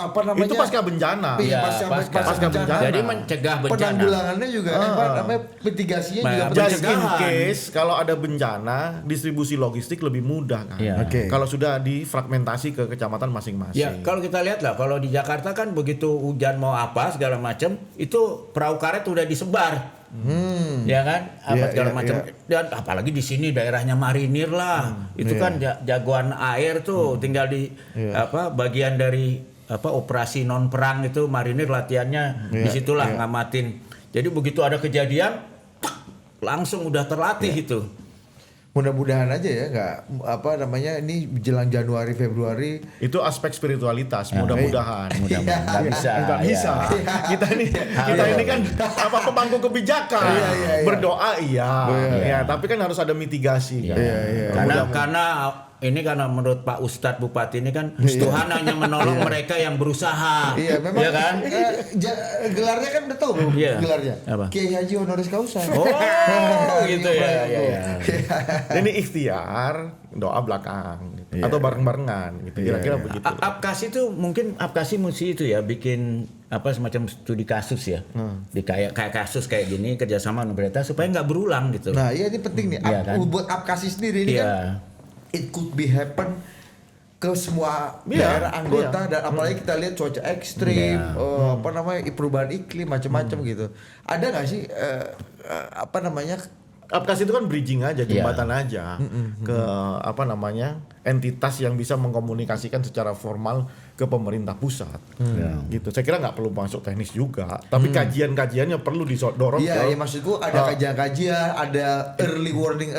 apa namanya? Itu pasca bencana. Iya, Iya, pasca bencana. Jadi mencegah bencana. Penanggulangannya juga apa namanya mitigasinya juga Nah, Just in pencegahan. case kalau ada bencana, distribusi logistik lebih mudah kan. Iya. Oke. Kalau sudah difragmentasi ke kecamatan masing-masing. Ya, kalau kita lihat lah, kalau di Jakarta kan begitu hujan mau apa segala macam, itu perahu karet udah disebar. Ya kan? Apa Iya, segala iya, macam. iya. Dan apalagi di sini daerahnya marinir lah. Itu Iya. kan jagoan air tuh, tinggal di Iya. bagian dari operasi non perang itu marinir latihannya Iya, disitulah iya. ngamatin. Jadi begitu ada kejadian langsung udah terlatih itu. Mudah-mudahan aja ya nggak apa namanya ini jelang Januari Februari Itu aspek spiritualitas, mudah-mudahan. Mudah-mudahan nggak bisa. Nggak ya. bisa. Kita ini kan apa pemangku kebijakan. Iya. Berdoa iya. Iya. Ya, tapi kan harus ada mitigasi. kan. Iya. Karena menurut Pak Ustadz Bupati ini kan Tuhan hanya menolong mereka yang berusaha. Iya memang Iya kan? gelarnya kan udah tahu belum Iya. gelarnya Apa? Kiai Haji Honoris Causa. Oh, gitu ya. Ini ikhtiar, doa belakang gitu. Iya. Atau bareng-barengan gitu. Kira-kira begitu. Apkasi itu mungkin Apkasi mesti itu ya bikin apa semacam studi kasus ya. Di kayak kasus kayak gini kerjasama dengan pemerintah supaya nggak berulang gitu. Nah iya ini penting nih Iya kan? buat Apkasi sendiri ini Iya. kan it could be happen ke semua Iya, daerah anggota dan apalagi kita lihat cuaca ekstrim, Iya. apa namanya perubahan iklim macam-macam gitu. Ada nggak sih apa namanya Apkasi itu kan bridging aja, jembatan aja ke apa namanya entitas yang bisa mengkomunikasikan secara formal ke pemerintah pusat, gitu. Saya kira nggak perlu masuk teknis juga, tapi kajian-kajiannya perlu didorong. Iya, ya maksudku ada kajian-kajian, ada early warning,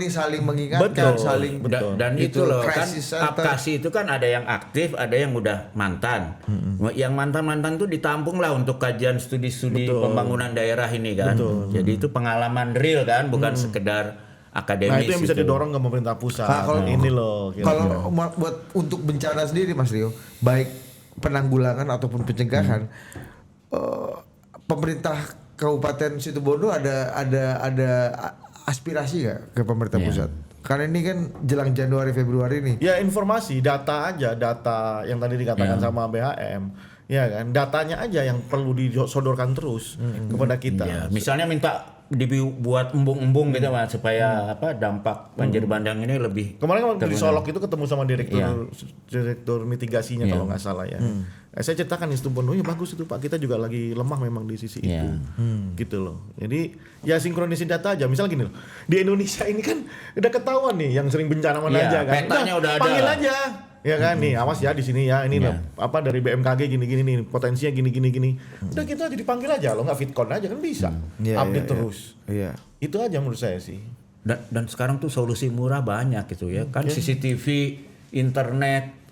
saling mengingatkan, Betul. saling Dan itu loh kan crisis center. Apkasi itu kan ada yang aktif, ada yang udah mantan. Yang mantan-mantan tuh ditampung lah untuk kajian studi-studi pembangunan daerah ini kan. Jadi itu pengalaman real kan, bukan sekedar akademis. Nah itu yang bisa didorong ke pemerintah pusat. Nah, kalau- ini loh. kira-kira. Kalau buat untuk bencana sendiri Mas Rio, baik penanggulangan ataupun pencegahan, pemerintah Kabupaten Situbondo ada aspirasi nggak ke pemerintah pusat? Karena ini kan jelang Januari Februari nih. Ya informasi, data aja, data yang tadi dikatakan sama BHM, ya kan, datanya aja yang perlu disodorkan terus kepada kita. Ya, misalnya minta dibuat embung-embung gitu Mas, supaya dampak banjir bandang ini lebih. Kemarin di Solok itu ketemu sama direktur mitigasinya kalau nggak salah ya. Saya ceritakan di Situbondo, ya bagus itu Pak, kita juga lagi lemah memang di sisi itu, gitu loh. Jadi ya sinkronisi data aja. Misal gini loh, di Indonesia ini kan udah ketahuan nih yang sering bencana mana aja kan. Petanya udah ada. Panggil aja. Ya kan nih, awas ya di sini ya, ini dari BMKG gini-gini nih, potensinya gini-gini. Udah gitu aja dipanggil aja, lo nggak fitcon aja kan bisa. Update terus. Iya. Itu aja menurut saya sih. Dan sekarang tuh solusi murah banyak gitu ya. Kan CCTV, internet,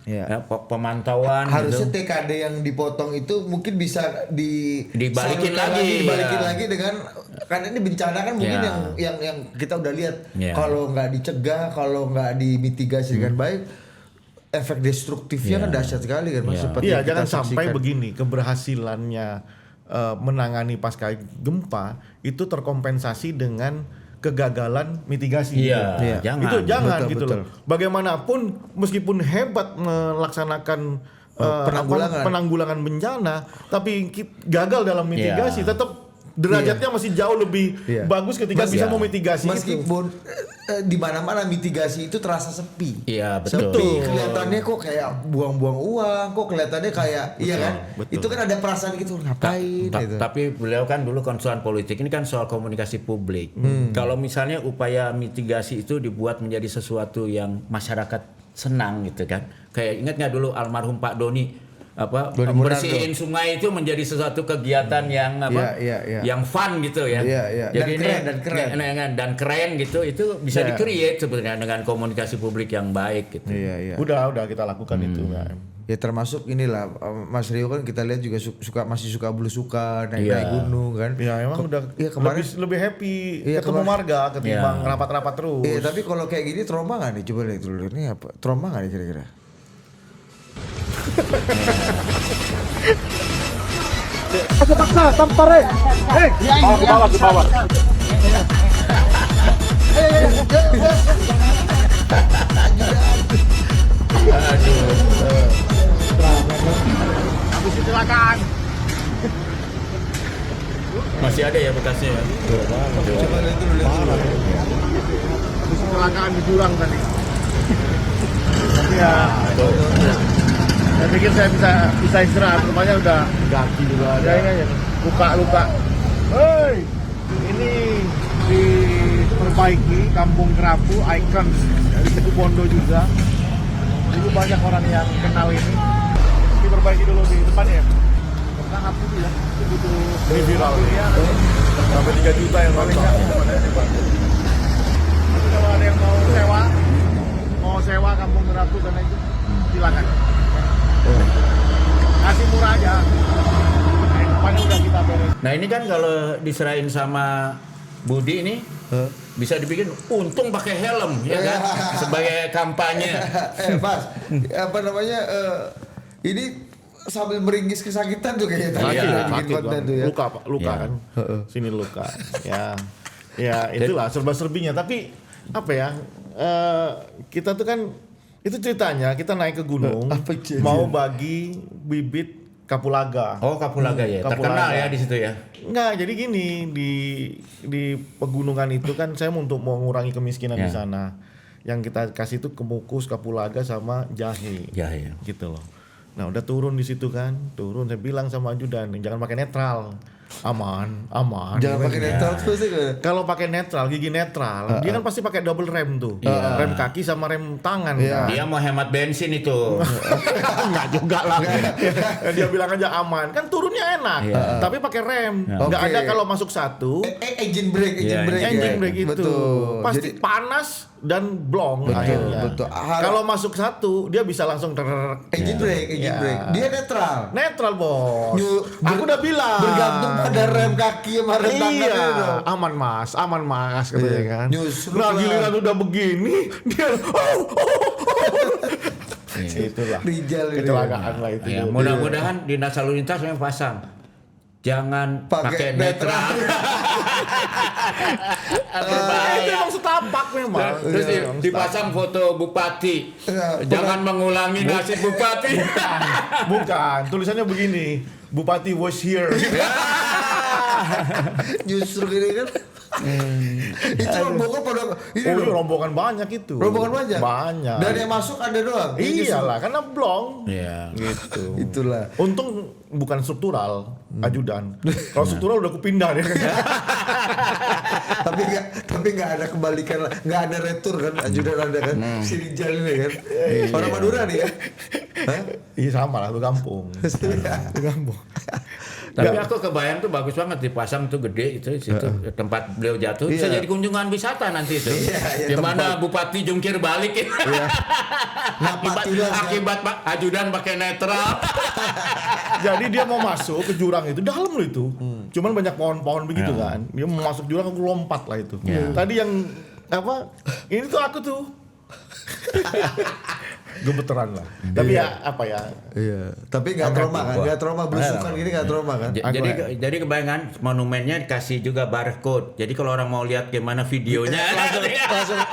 pemantauan Harusnya gitu. TKD yang dipotong itu mungkin bisa Dibalikin lagi dengan, karena ini bencana kan mungkin yang kita udah lihat kalau nggak dicegah, kalau nggak dimitigasi dengan baik, efek destruktifnya kan dahsyat sekali kan Mas. Iya, jangan sampai begini keberhasilannya menangani pasca gempa itu terkompensasi dengan kegagalan mitigasi. Jangan. Itu jangan betul, gitu betul. loh. Bagaimanapun meskipun hebat melaksanakan penanggulangan bencana, tapi gagal dalam mitigasi, tetap derajatnya masih jauh lebih bagus ketika bisa memitigasi itu. Meskipun di mana-mana mitigasi itu terasa sepi. Iya, betul. Sepi, kelihatannya kok kayak buang-buang uang, kok kelihatannya kayak iya kan? Betul. Itu kan ada perasaan gitu, ngapain gitu. Tapi beliau kan dulu konsultan politik, ini kan soal komunikasi publik. Kalau misalnya upaya mitigasi itu dibuat menjadi sesuatu yang masyarakat senang gitu kan. Kayak ingat nggak dulu almarhum Pak Doni bersihin sungai itu menjadi sesuatu kegiatan yang yang fun gitu ya. Jadi dan keren gitu, itu bisa di-create sebenarnya dengan komunikasi publik yang baik gitu. Udah kita lakukan itu. Ya termasuk inilah Mas Rio kan kita lihat juga masih suka belusukan, naik gunung kan. Ya emang udah kemarin lebih happy ketemu marga ketimbang rapat-rapat terus. Iya, tapi kalau kayak gini trauma nggak nih? Coba lihat dulu ini apa? Trauma nggak nih kira-kira? Paksa, tampare. Bawa ke bawah. Habis kecelakaan. Masih ada ya bekasnya ya. Coba lihat dulu. Habis kecelakaan di jurang tadi. Tapi ya, saya pikir saya bisa istirahat, rupanya udah Kaki juga ada. ya. Luka. Hei, ini diperbaiki Kampung Kerapu, ikon dari Situbondo juga. Dulu banyak orang yang kenal ini. Diperbaiki dulu di depannya ya. Sangat itu ya, itu butuh Ini viral ya. Sampai 3 juta yang nonton. Tapi kalau ada yang mau sewa Kampung Kerapu dan itu silakan. Kasih murah aja. Depannya udah kita beres. Nah ini kan kalau diserahin sama Budi ini bisa dibikin untung pakai helm ya kan sebagai kampanye. Mas, apa namanya? Ini sambil meringis kesakitan tuh kayaknya tadi bikin konten tuh ya. Luka kan. Sini luka. Ya itulah serba-serbinya. Tapi apa ya? Kita tuh kan itu ceritanya kita naik ke gunung mau bagi bibit kapulaga. Oh kapulaga ya, terkenal ya di situ ya. Enggak, jadi gini di pegunungan itu kan saya untuk mengurangi kemiskinan di sana. Yang kita kasih itu kemukus, kapulaga sama jahe. Jahe. Gitu loh. Nah, udah turun di situ kan. Saya bilang sama ajudan, jangan pakai netral. Aman. Jangan pakai netral terus sih. Kalau pakai netral, gigi netral, dia kan pasti pakai double rem tuh. Rem kaki sama rem tangan kan. Dia mau hemat bensin itu. Enggak juga lah. Dia bilang aja aman. Kan turunnya enak. Tapi pakai rem. Enggak ada kalau masuk satu. Engine brake itu. Betul. Pasti panas dan blong Betul, akhirnya. betul. Kalau masuk satu, dia bisa langsung engine brake. Dia netral. Netral, Bos. Aku udah bilang. Bergantung pada rem kaki sama rem tangan. Iya, aman mas katanya kan. Nah giliran udah begini, dia Itulah. kecelakaan lah itu. Ya, mudah-mudahan dinas lalu lintas memang pasang jangan pakai Pakai netral. Itu emang setapak memang. Terus Iya, emang dipasang foto bupati. Jangan mengulangi nasib bupati. Bukan, tulisannya begini, Bupati was here. Justru ini kan. Itu rombongan pada ini Oh, loh. iya, rombongan banyak itu. Rombongan banyak. Banyak. Dan yang masuk ada doang. Yang justru- Iyalah, karena blong. Iya. Gitu. Itulah. Untung bukan struktural, ajudan. Kalau struktural udah kupindah dia. tapi nggak ada kebalikan lah, nggak ada retur kan, ajudan ada kan, sini jalan ya kan. Orang Madura nih kan. Hah? Iya sama lah, itu kampung. Itu kampung. Tapi aku kebayang tuh bagus banget dipasang tuh gede itu situ tempat beliau jatuh bisa Iya. jadi kunjungan wisata nanti itu. Iya, Di mana bupati jungkir balik itu. Akibat Pak ajudan pakai netral. Jadi dia mau masuk ke jurang itu dalam loh itu. Cuman banyak pohon-pohon begitu kan. Dia mau masuk jurang aku lompat lah itu. Tadi yang apa? Ini tuh aku tuh. Gemeteran lah. Tapi ya apa ya? Iya. Tapi nggak trauma kan, nggak trauma belusukan gini nggak trauma kan. Jadi kebayangan monumennya dikasih juga barcode. Jadi kalau orang mau lihat gimana videonya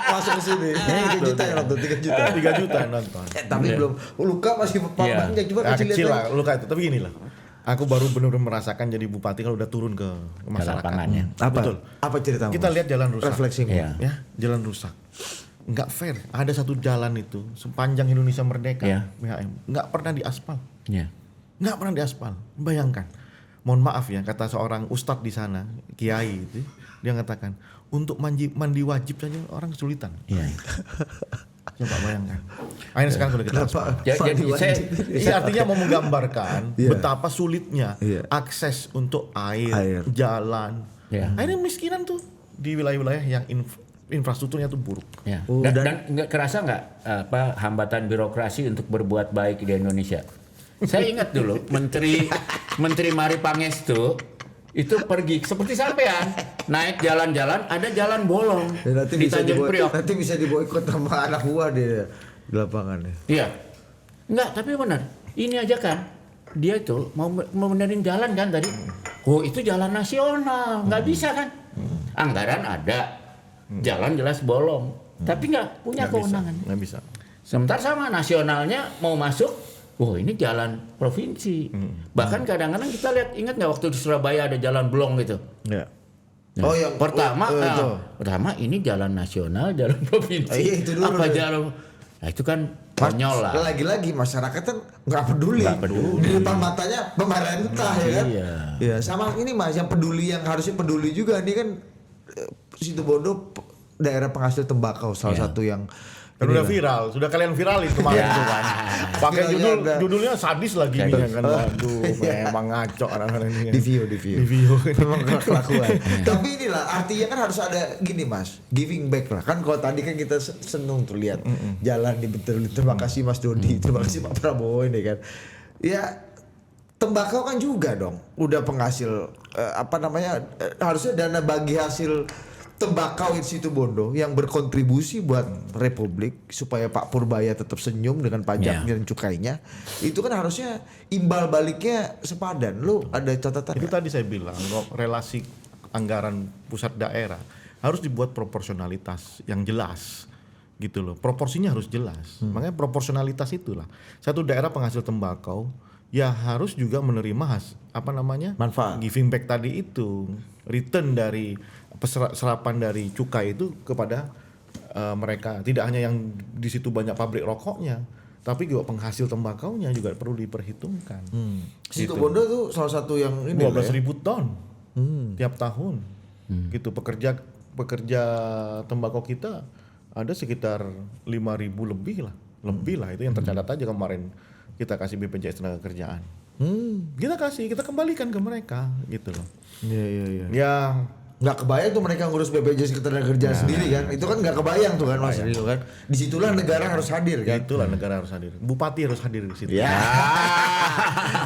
langsung ke sini. 3 juta ya nonton, 3 juta. 3 juta yang nonton. Tapi belum luka masih banyak juga Nah, kecil kecil lihat lah luka itu. Tapi gini lah. Aku baru benar-benar merasakan jadi bupati kalau udah turun ke masyarakat. lapangannya. Apa? Betul. Apa ceritamu? Kita lihat jalan rusak. Refleksimu. Iya. Ya, jalan rusak. Nggak fair. Ada satu jalan itu sepanjang Indonesia Merdeka, Iya. BHM, nggak pernah diaspal. Iya. Nggak pernah diaspal. Bayangkan. Mohon maaf ya, kata seorang ustadz di sana, kiai itu, dia mengatakan, untuk mandi wajib saja orang kesulitan. Iya. Coba bayangkan. Akhirnya sekarang sudah kita aspal. Jadi saya Iya, artinya mau menggambarkan Iya. betapa sulitnya Iya. akses untuk air, Air. jalan. Iya. Akhirnya miskinan tuh di wilayah-wilayah yang infrastrukturnya tuh buruk. ya. Oh, Dan nggak kerasa nggak apa hambatan birokrasi untuk berbuat baik di Indonesia? Saya ingat dulu Menteri Mari Pangestu itu pergi seperti sampean naik jalan-jalan ada jalan bolong Ya, nanti di bisa Tanjung Priok. nanti bisa diboikot sama anak buah di lapangannya. Iya. Enggak, tapi benar. Ini aja kan dia itu mau benerin jalan kan tadi. Oh, itu jalan nasional, nggak bisa kan? Anggaran ada, jalan jelas bolong, tapi nggak punya kewenangan. Nggak bisa. Sementara sama nasionalnya mau masuk, oh ini jalan provinsi. Bahkan kadang-kadang kita lihat, ingat nggak waktu di Surabaya ada jalan blong gitu? Ya. Nah, Oh, yang pertama ini jalan nasional, jalan provinsi. Iya, itu dulu apa deh. jalan? Nah itu kan konyol lah. Lagi-lagi masyarakat kan nggak peduli. Nggak peduli. Di depan matanya pemerintah ya kan. Iya. Ya sama ini Mas yang peduli yang harusnya peduli juga ini kan Situbondo daerah penghasil tembakau salah satu yang Kan udah viral, sudah kalian viralin kemarin itu kan. Pakai Viralnya ada. judulnya sadis lagi nih kan. Waduh, memang ngaco anak-anak ini. di view. Di view. Memang kelakuan. Tapi inilah artinya kan harus ada gini Mas, giving back lah. Kan kalau tadi kan kita seneng tuh lihat jalan di betul. Terima kasih Mas Dodi, terima kasih Pak Prabowo ini kan. Ya tembakau kan juga dong, udah penghasil harusnya dana bagi hasil tembakau di Situbondo yang berkontribusi buat Republik supaya Pak Purbaya tetap senyum dengan pajaknya dan cukainya. Itu kan harusnya imbal baliknya sepadan. Lu ada catatan? Itu nggak? tadi saya bilang, relasi anggaran pusat daerah harus dibuat proporsionalitas yang jelas. Gitu loh. Proporsinya harus jelas. Makanya proporsionalitas itulah. Satu daerah penghasil tembakau ya harus juga menerima Manfaat. giving back tadi itu, return dari serapan dari cukai itu kepada mereka. Tidak hanya yang di situ banyak pabrik rokoknya, tapi juga penghasil tembakaunya juga perlu diperhitungkan. Situbondo tuh salah satu yang ini 12.000 ton tiap tahun. Gitu pekerja tembakau kita ada sekitar 5.000 lebih lah itu yang tercatat aja kemarin kita kasih BPJS tenaga kerjaan. Kita kembalikan ke mereka gitu loh. Iya. Ya Nggak kebayang tuh mereka ngurus BPJS Ketenagakerjaan sendiri kan. Itu kan nggak kebayang tuh kan Mas Rio kan. Disitulah negara harus hadir kan. itulah negara harus hadir. Bupati harus hadir di situ. Ya.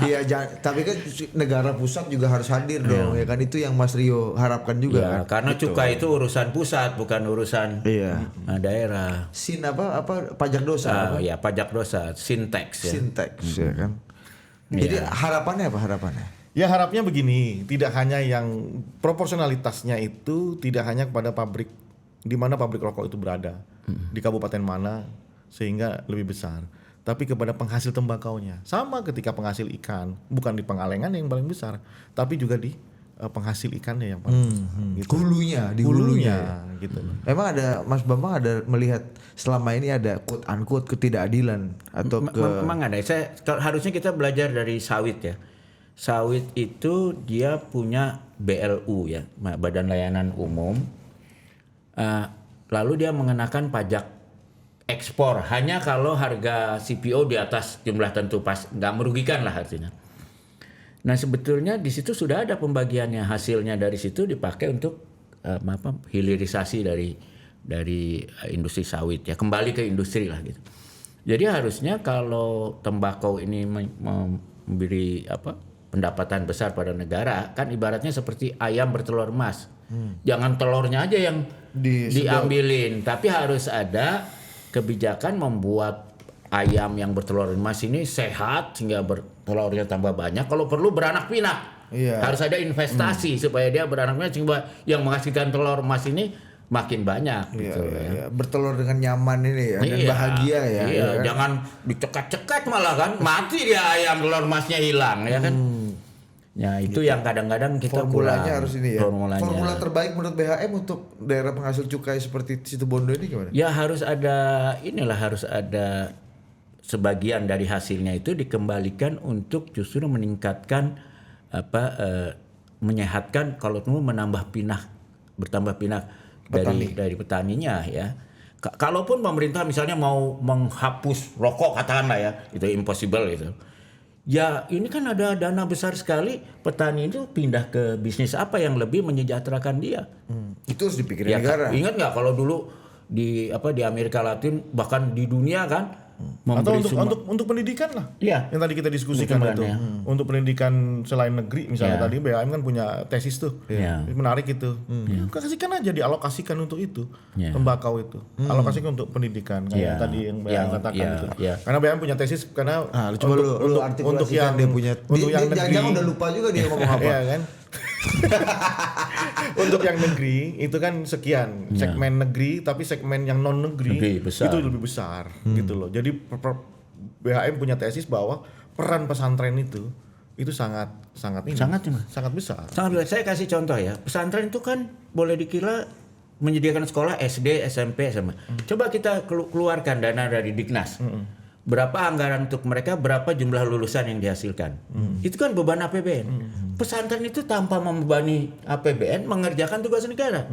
Iya, tapi kan negara pusat juga harus hadir dong ya kan. Itu yang Mas Rio harapkan juga Ya, kan. karena cukai itu urusan pusat bukan urusan Iya. daerah. Sin apa pajak dosa apa? Ya pajak dosa, sintax ya. Sintax ya kan. Jadi harapannya apa harapannya? Ya harapnya begini, tidak hanya yang proporsionalitasnya itu tidak hanya kepada pabrik di mana pabrik rokok itu berada, di kabupaten mana sehingga lebih besar, tapi kepada penghasil tembakaunya. Sama ketika penghasil ikan, bukan di Pengalengan yang paling besar, tapi juga di penghasil ikannya yang paling besar. Gitu. Hulunya, di Hulunya gitu. Emang ada Mas Bambang ada melihat selama ini ada quote unquote ketidakadilan atau Memang ada. Harusnya kita belajar dari sawit ya. Sawit itu dia punya BLU ya, Badan Layanan Umum. Lalu dia mengenakan pajak ekspor hanya kalau harga CPO di atas jumlah tentu, pas nggak merugikan lah artinya. Nah sebetulnya di situ sudah ada pembagiannya, hasilnya dari situ dipakai untuk hilirisasi dari industri sawit ya, kembali ke industri lah gitu. Jadi harusnya kalau tembakau ini memberi pendapatan besar pada negara, kan ibaratnya seperti ayam bertelur emas. Jangan telurnya aja yang diambilin, tapi harus ada kebijakan membuat ayam yang bertelur emas ini sehat sehingga telurnya tambah banyak. Kalau perlu beranak pinak. Iya. Harus ada investasi supaya dia beranak pinak sehingga yang menghasilkan telur emas ini makin banyak gitu ya. Bertelur dengan nyaman ini ya dan bahagia ya. Iya, kan? jangan dicekat-cekat malah kan mati dia ayam telur emasnya hilang ya kan. Ya itu yang kadang-kadang kita formulanya kurang. harus ini ya. Formulanya. Formula terbaik menurut BHM untuk daerah penghasil cukai seperti Situbondo ini gimana? Ya harus ada sebagian dari hasilnya itu dikembalikan untuk justru meningkatkan menyehatkan, kalau perlu bertambah pinah dari petaninya ya. Kalaupun pemerintah misalnya mau menghapus rokok katakanlah ya, itu impossible itu. Ya ini kan ada dana besar sekali, petani itu pindah ke bisnis apa yang lebih menyejahterakan dia. Itu harus dipikirin negara. Ingat nggak kalau dulu di Amerika Latin bahkan di dunia kan Atau untuk pendidikan lah. Iya. Yang tadi kita diskusikan itu. Untuk pendidikan selain negeri misalnya tadi BHM kan punya tesis tuh. Iya. Menarik itu. Kasihkan aja dialokasikan untuk itu. Tembakau itu. Alokasikan untuk pendidikan kayak tadi yang BHM katakan itu. Karena BHM punya tesis karena Coba untuk yang dia punya untuk yang negeri. Jangan udah lupa juga dia ngomong apa. Iya kan? Untuk yang negeri itu kan sekian segmen negeri, tapi segmen yang non negeri itu lebih besar gitu loh. Jadi BHM punya tesis bahwa peran pesantren itu sangat besar. Saya kasih contoh ya, pesantren itu kan boleh dikira menyediakan sekolah SD, SMP, SMA. Coba kita keluarkan dana dari Dignas. Berapa anggaran untuk mereka, berapa jumlah lulusan yang dihasilkan. Itu kan beban APBN. Pesantren itu tanpa membebani APBN mengerjakan tugas negara.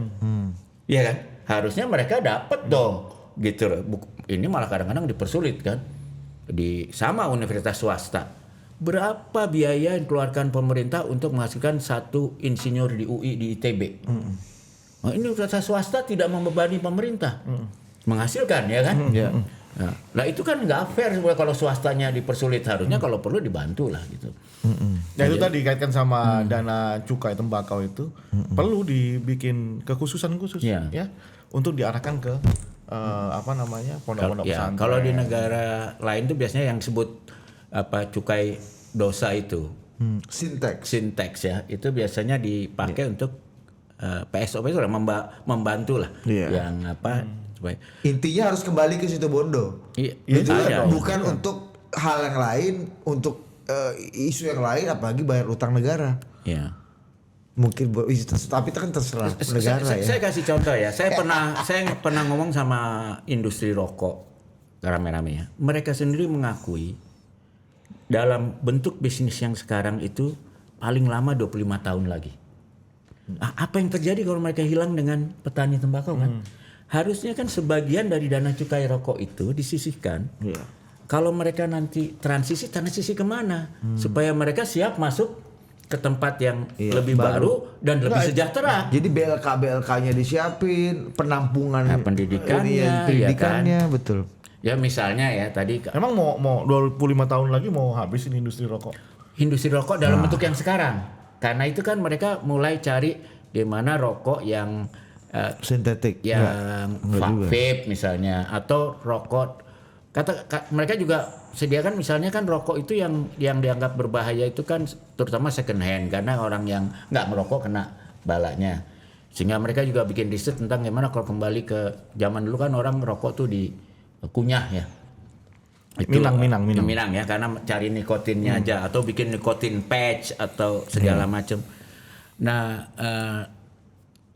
Iya kan? Harusnya mereka dapat dong. Gitu loh. Ini malah kadang-kadang dipersulit kan. Sama universitas swasta. Berapa biaya yang dikeluarkan pemerintah untuk menghasilkan satu insinyur di UI, di ITB. Nah, ini universitas swasta tidak membebani pemerintah. Menghasilkan ya kan? Nah itu kan nggak fair kalau swastanya dipersulit, harusnya kalau perlu dibantu lah gitu. Nah itu tadi kaitkan sama dana cukai tembakau itu perlu dibikin kekhususan khusus ya untuk diarahkan ke pondok-pondok pesantren. Kalau di negara lain tuh biasanya yang sebut cukai dosa itu Sintax ya, itu biasanya dipakai untuk PSOP itu membantu lah yang intinya harus kembali ke Situbondo. Itu bukan untuk hal yang lain, untuk isu yang lain, apalagi bayar utang negara. Iya. Mungkin tapi itu kan terserah negara ya. Saya kasih contoh ya. Saya pernah ngomong sama industri rokok rame-rame ya. Mereka sendiri mengakui dalam bentuk bisnis yang sekarang itu paling lama 25 tahun lagi. Apa yang terjadi kalau mereka hilang dengan petani tembakau kan? Harusnya kan sebagian dari dana cukai rokok itu disisihkan. Kalau mereka nanti transisi kemana? Supaya mereka siap masuk ke tempat yang lebih baru dan lebih sejahtera. Jadi BLK-nya disiapin, penampungan pendidikannya, pendidikannya betul. Ya misalnya ya tadi. Emang mau 25 tahun lagi mau habis ini industri rokok? Industri rokok dalam bentuk yang sekarang. Karena itu kan mereka mulai cari gimana rokok yang sintetik, yang vape misalnya, atau rokok Mereka juga sediakan misalnya kan rokok itu yang dianggap berbahaya itu kan terutama second hand karena orang yang nggak merokok kena balanya. Sehingga mereka juga bikin riset tentang gimana kalau kembali ke zaman dulu kan orang rokok tuh dikunyah ya. Itu, minang ya karena cari nikotinnya aja atau bikin nikotin patch atau segala macam. Nah,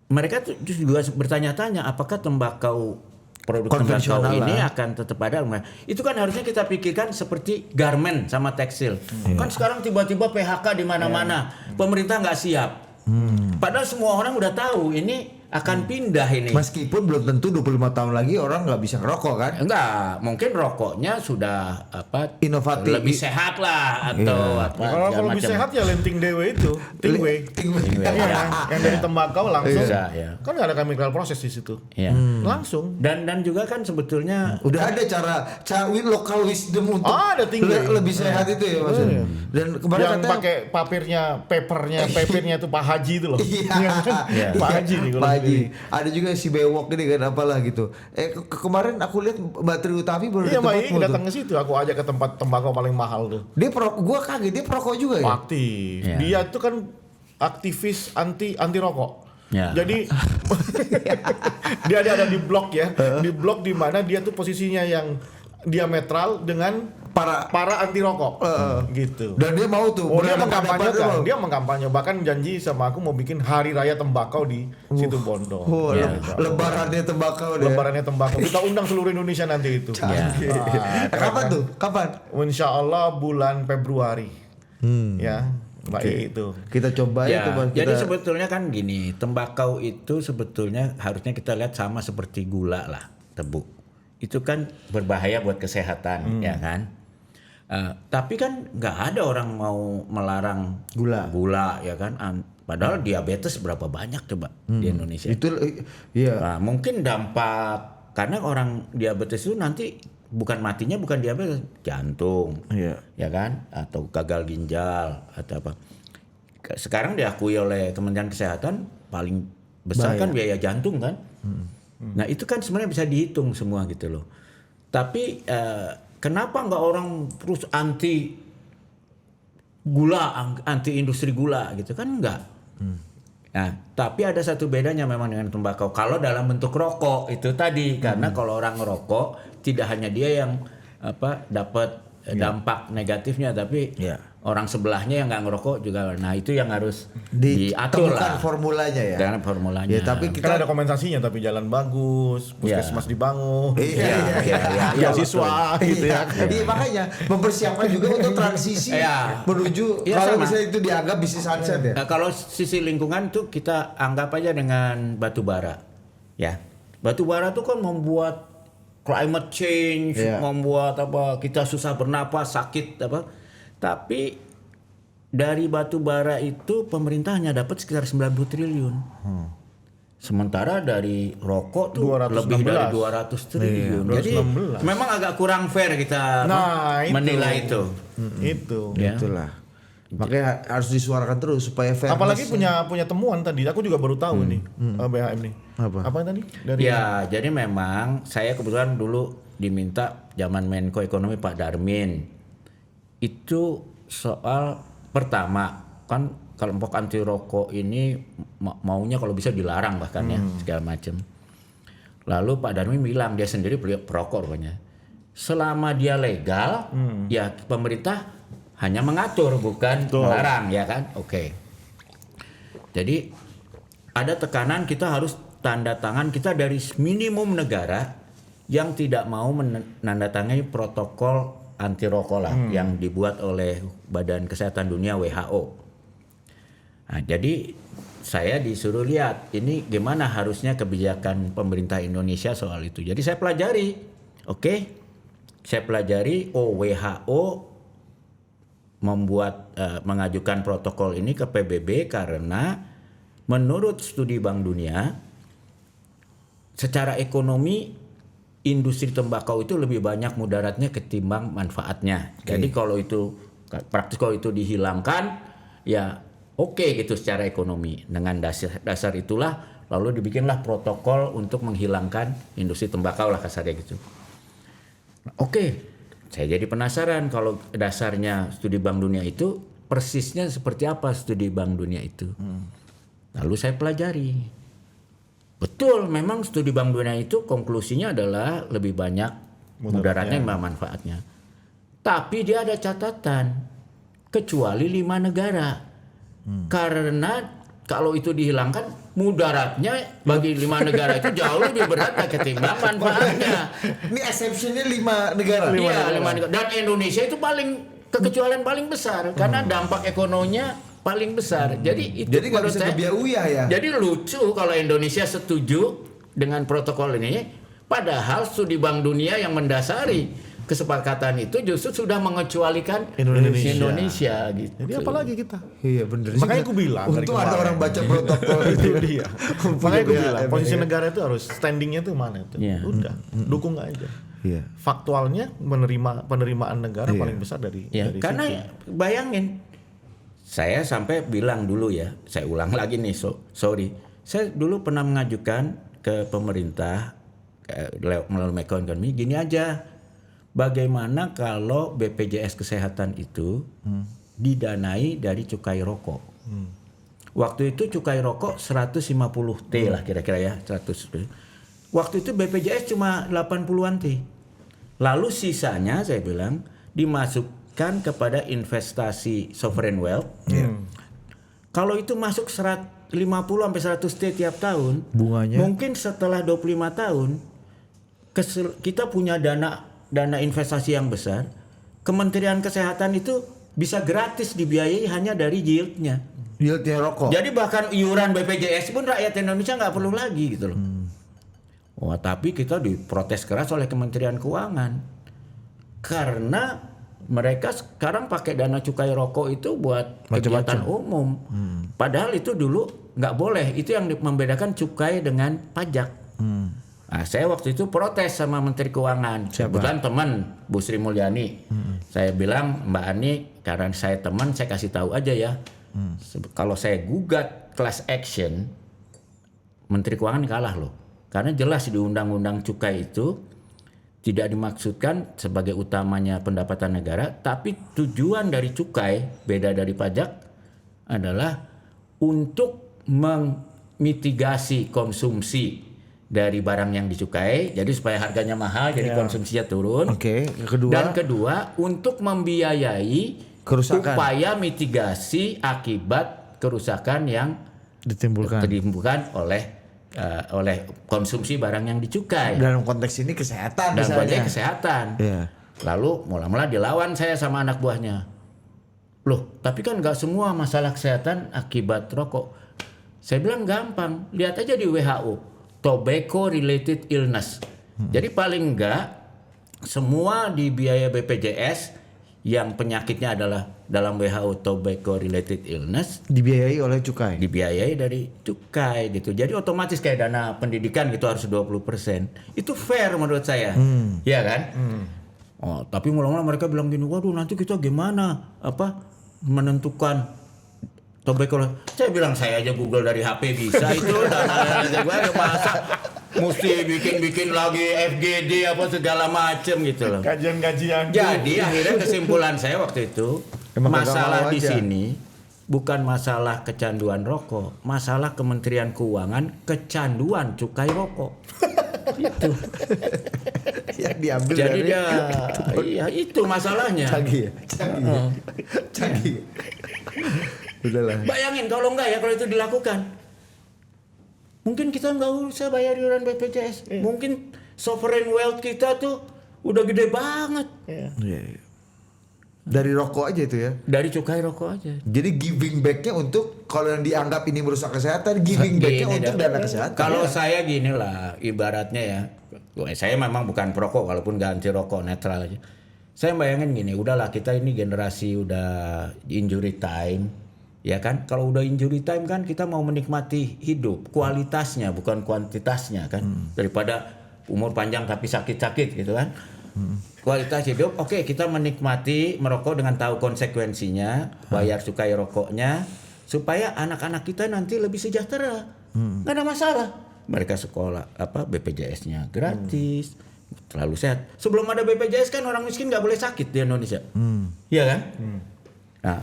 mereka tuh juga bertanya-tanya apakah produk tembakau ini akan tetap ada. Itu kan harusnya kita pikirkan seperti garment sama tekstil. Kan sekarang tiba-tiba PHK di mana-mana. Pemerintah nggak siap. Padahal semua orang udah tahu ini akan pindah ini. Meskipun belum tentu 25 tahun lagi orang nggak bisa ngerokok kan? Enggak, mungkin rokoknya sudah inovatif, lebih sehat lah atau Kalau lebih sehat ya lenting dewe itu, tingwe. Yang dari tembakau langsung. Kan nggak ada chemical proses di situ. Langsung. Dan juga kan sebetulnya udah ada cara lokal wisdom untuk ada lebih sehat itu ya maksudnya. Dan kemarin yang pakai papernya itu Pak Haji itu loh. Pak Haji nih kalau ada juga si bewok ini kan apalah gitu. Kemarin aku lihat Mbak Tri Utami baru datang ke situ. Aku ajak ke tempat tembakau paling mahal tuh. Gua kaget dia perokok juga ya. Aktif. Dia itu kan aktivis anti rokok. Jadi dia ada di blok ya. Di blok di mana dia tuh posisinya yang diametral dengan para anti rokok gitu. Dan dia mau tuh dia mengkampanye bahkan janji sama aku mau bikin hari raya tembakau di situ Bondo. Lebarannya tembakau kita undang seluruh Indonesia nanti itu. Kapan tuh? Insya Allah bulan Februari. Ya baik itu kita coba ya, jadi sebetulnya kan gini, tembakau itu sebetulnya harusnya kita lihat sama seperti gula lah, tebu itu kan berbahaya buat kesehatan ya kan. Tapi kan nggak ada orang mau melarang gula ya kan. Padahal diabetes berapa banyak coba di Indonesia. Itu iya. Nah, mungkin dampak karena orang diabetes itu nanti matinya bukan diabetes, jantung, ya kan, atau gagal ginjal atau apa. Sekarang diakui oleh Kementerian Kesehatan paling besar kan biaya jantung kan. Nah itu kan sebenarnya bisa dihitung semua gitu loh. Tapi kenapa nggak orang terus anti industri gula gitu kan enggak. Nah, tapi ada satu bedanya memang dengan tembakau. Kalau dalam bentuk rokok itu tadi karena kalau orang ngerokok tidak hanya dia yang dapat dampak negatifnya tapi orang sebelahnya yang nggak ngerokok juga. Nah, itu yang harus diatur lah formulanya ya. Dengan formulanya. Tapi kita ada kompensasinya tapi jalan bagus, puskesmas dibangun. Siswa gitu ya. Iya makanya mempersiapkan juga untuk transisi menuju kalau misalnya itu dianggap bisnis sunset ya. Nah, kalau sisi lingkungan tuh kita anggap aja dengan batu bara. Ya. Batu bara tuh kan membuat climate change, membuat kita susah bernapas, sakit Tapi dari batu bara itu pemerintah hanya dapat sekitar 90 triliun. Sementara dari rokok tuh lebih dari 200 triliun. Jadi memang agak kurang fair kita menilai itu. Itulah. Makanya harus disuarakan terus supaya fair. Apalagi punya temuan tadi. Aku juga baru tahu nih BHM nih. Apa tadi? Jadi memang saya kebetulan dulu diminta zaman Menko Ekonomi Pak Darmin. Itu soal pertama kan kelompok anti rokok ini maunya kalau bisa dilarang bahkan ya segala macam. Lalu Pak Darmin bilang dia sendiri perokok rupanya. Selama dia legal ya pemerintah hanya mengatur bukan melarang ya kan. Oke. Jadi ada tekanan kita harus tanda tangan kita dari minimum negara yang tidak mau menandatangani protokol anti rokok lah yang dibuat oleh Badan Kesehatan Dunia WHO. Nah, jadi saya disuruh lihat ini gimana harusnya kebijakan pemerintah Indonesia soal itu. Jadi saya pelajari, WHO mengajukan protokol ini ke PBB karena menurut studi Bank Dunia secara ekonomi industri tembakau itu lebih banyak mudaratnya ketimbang manfaatnya. Jadi kalau itu dihilangkan ya gitu secara ekonomi. Dengan dasar itulah lalu dibikinlah protokol untuk menghilangkan industri tembakau lah kasarnya gitu. Oke, saya jadi penasaran kalau dasarnya studi Bank Dunia itu persisnya seperti apa studi Bank Dunia itu. Lalu saya pelajari. Betul, memang studi Bank Dunia itu konklusinya adalah lebih banyak mudaratnya dibanding manfaatnya. Tapi dia ada catatan, kecuali 5 negara. Karena kalau itu dihilangkan, mudaratnya bagi 5 negara itu jauh lebih berat ketimbang manfaatnya. Ini exceptionnya 5 negara. Iya, 5 negara. Dan Indonesia itu kekecualian paling besar karena dampak ekonominya paling besar. Jadi itu Jadi nggak menurut bisa saya, kebiauyah ya. jadi lucu kalau Indonesia setuju dengan protokol ini, padahal studi Bank Dunia yang mendasari kesepakatan itu justru sudah mengecualikan Indonesia gitu. Jadi apalagi kita? Iya bener. Makanya aku bilang dari Untung ada kemarin. orang baca protokol itu. Dia. Makanya aku bilang posisi negara itu harus standingnya itu mana itu. Iya. Udah, dukung aja. Iya. Faktualnya penerimaan negara paling besar dari Ya, dari karena situ. bayangin, saya sampai bilang dulu ya, saya ulang lagi nih, sorry. Saya dulu pernah mengajukan ke pemerintah melalui ekonomi gini aja. Bagaimana kalau BPJS Kesehatan itu didanai dari cukai rokok? Waktu itu cukai rokok 150 T lah kira-kira ya, 100 T. Waktu itu BPJS cuma 80-an T. Lalu sisanya saya bilang dimasukkan kepada investasi sovereign wealth. Kalau itu masuk 50 sampai 100 T tiap tahun, Bunganya? mungkin setelah 25 tahun kita punya dana investasi yang besar. Kementerian Kesehatan itu bisa gratis dibiayai hanya dari yieldnya. Yieldnya rokok. Jadi bahkan iuran BPJS pun rakyat Indonesia nggak perlu lagi gitu loh. Wah, tapi kita diprotes keras oleh Kementerian Keuangan karena mereka sekarang pakai dana cukai rokok itu buat kegiatan umum. Padahal itu dulu nggak boleh. Itu yang membedakan cukai dengan pajak. Nah, saya waktu itu protes sama Menteri Keuangan. Kebetulan teman Bu Sri Mulyani. Saya bilang, Mbak Ani, karena saya teman, saya kasih tahu aja ya. Kalau saya gugat class action, Menteri Keuangan kalah loh. Karena jelas di Undang-Undang Cukai itu tidak dimaksudkan sebagai utamanya pendapatan negara, tapi tujuan dari cukai, beda dari pajak, adalah untuk memitigasi konsumsi dari barang yang dicukai, jadi supaya harganya mahal, jadi konsumsinya turun. Oke, kedua. Dan kedua, untuk membiayai Kerusakan. upaya mitigasi akibat kerusakan yang ditimbulkan oleh konsumsi barang yang dicukai. Dalam konteks ini kesehatan Dan misalnya. konteks kesehatan. Iya. Lalu mula-mula dilawan saya sama anak buahnya. Loh, tapi kan nggak semua masalah kesehatan akibat rokok. Saya bilang gampang, lihat aja di WHO. Tobacco related illness. Jadi paling enggak semua di biaya BPJS yang penyakitnya adalah dalam WHO tobacco related illness Dibiayai oleh cukai. dibiayai dari cukai gitu. Jadi otomatis kayak dana pendidikan gitu harus 20%. Itu fair menurut saya. Iya kan? Oh, tapi mula-mula mereka bilang gini, waduh nanti kita gimana menentukan tobacco. Saya bilang saya aja Google dari HP bisa itu. Dan masa mesti bikin lagi FGD apa segala macem gitu loh. Kajian-kajian. Jadi akhirnya kesimpulan saya waktu itu, Emang masalah kagak mau di aja. sini bukan masalah kecanduan rokok, masalah Kementerian Keuangan kecanduan cukai rokok. Itu. Yang diambil Jadi dari iya itu masalahnya. canggih ya. Canggih. Udahlah. Bayangin kalau enggak ya, kalau itu dilakukan, mungkin kita nggak usah bayar iuran BPJS. Mungkin sovereign wealth kita tuh udah gede banget. Iya. Dari rokok aja itu ya. Dari cukai rokok aja. Jadi giving back-nya untuk kalau yang dianggap ini merusak kesehatan, giving back-nya Gini untuk dah. dana kesehatan. Kalau saya gini lah, ibaratnya ya, saya memang bukan perokok, walaupun gak anti rokok, netral aja. Saya bayangin gini, udahlah kita ini generasi udah injury time, ya kan? Kalau udah injury time kan kita mau menikmati hidup, kualitasnya bukan kuantitasnya kan, daripada umur panjang tapi sakit-sakit gitu kan. Kualitas hidup, oke, kita menikmati merokok dengan tahu konsekuensinya, bayar cukai rokoknya, supaya anak-anak kita nanti lebih sejahtera, nggak ada masalah. Mereka sekolah BPJS-nya gratis, terlalu sehat. Sebelum ada BPJS kan orang miskin nggak boleh sakit di Indonesia. Iya kan? Nah,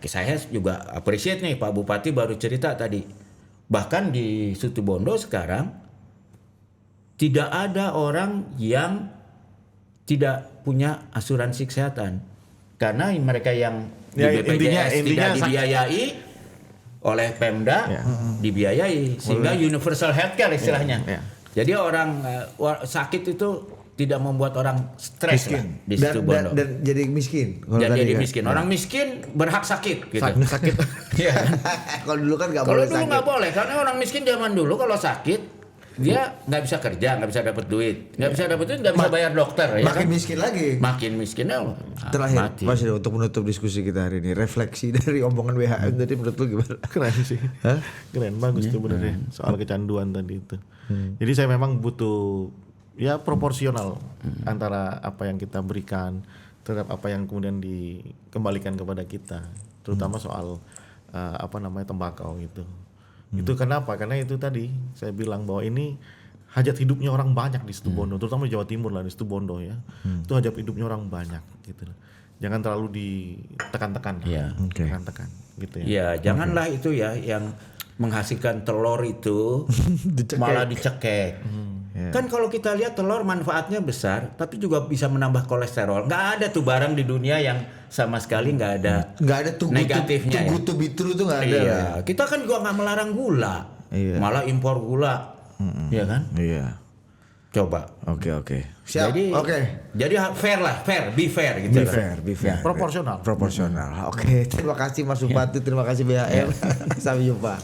saya juga appreciate nih Pak Bupati baru cerita tadi. Bahkan di Situbondo sekarang tidak ada orang yang tidak punya asuransi kesehatan. Karena mereka yang di BPJS tidak dibiayai oleh Pemda, dibiayai sehingga universal healthcare istilahnya. Jadi orang sakit itu tidak membuat orang stres lah di Situbondo. Dan jadi miskin. Jadi miskin. Orang miskin berhak sakit gitu. Sakit. Iya. Kalau dulu kan nggak Kalau boleh dulu sakit. nggak boleh, karena orang miskin zaman dulu kalau sakit dia nggak bisa kerja, nggak bisa dapat duit, nggak bisa bayar dokter. Ya Makin kan? miskin lagi. Makin miskin Terakhir, mati. Mas Ida, untuk menutup diskusi kita hari ini, refleksi dari omongan WHM tadi menurut lu gimana? Keren sih. Keren, bagus tuh benernya soal kecanduan tadi itu. Jadi saya memang butuh ya proporsional antara apa yang kita berikan terhadap apa yang kemudian dikembalikan kepada kita, terutama soal tembakau itu. Itu kenapa? Karena itu tadi saya bilang bahwa ini hajat hidupnya orang banyak di Situbondo, terutama di Jawa Timur lah, di Situbondo ya. Itu hajat hidupnya orang banyak gitu. Jangan terlalu ditekan-tekan. Tekan-tekan gitu ya. Ya, janganlah itu ya yang menghasilkan telur itu malah dicekek. Kan kalau kita lihat telur manfaatnya besar, tapi juga bisa menambah kolesterol. Nggak ada tuh barang di dunia yang sama sekali nggak ada negatifnya. Tugu bitru tuh nggak ada. Iya, kita kan juga nggak melarang gula, malah impor gula, iya kan? Iya. Coba. Oke. Siap. Jadi fair lah, be fair gitu. Be fair. Proporsional. Oke, terima kasih Mas Bupati, terima kasih BHM. Sampai jumpa.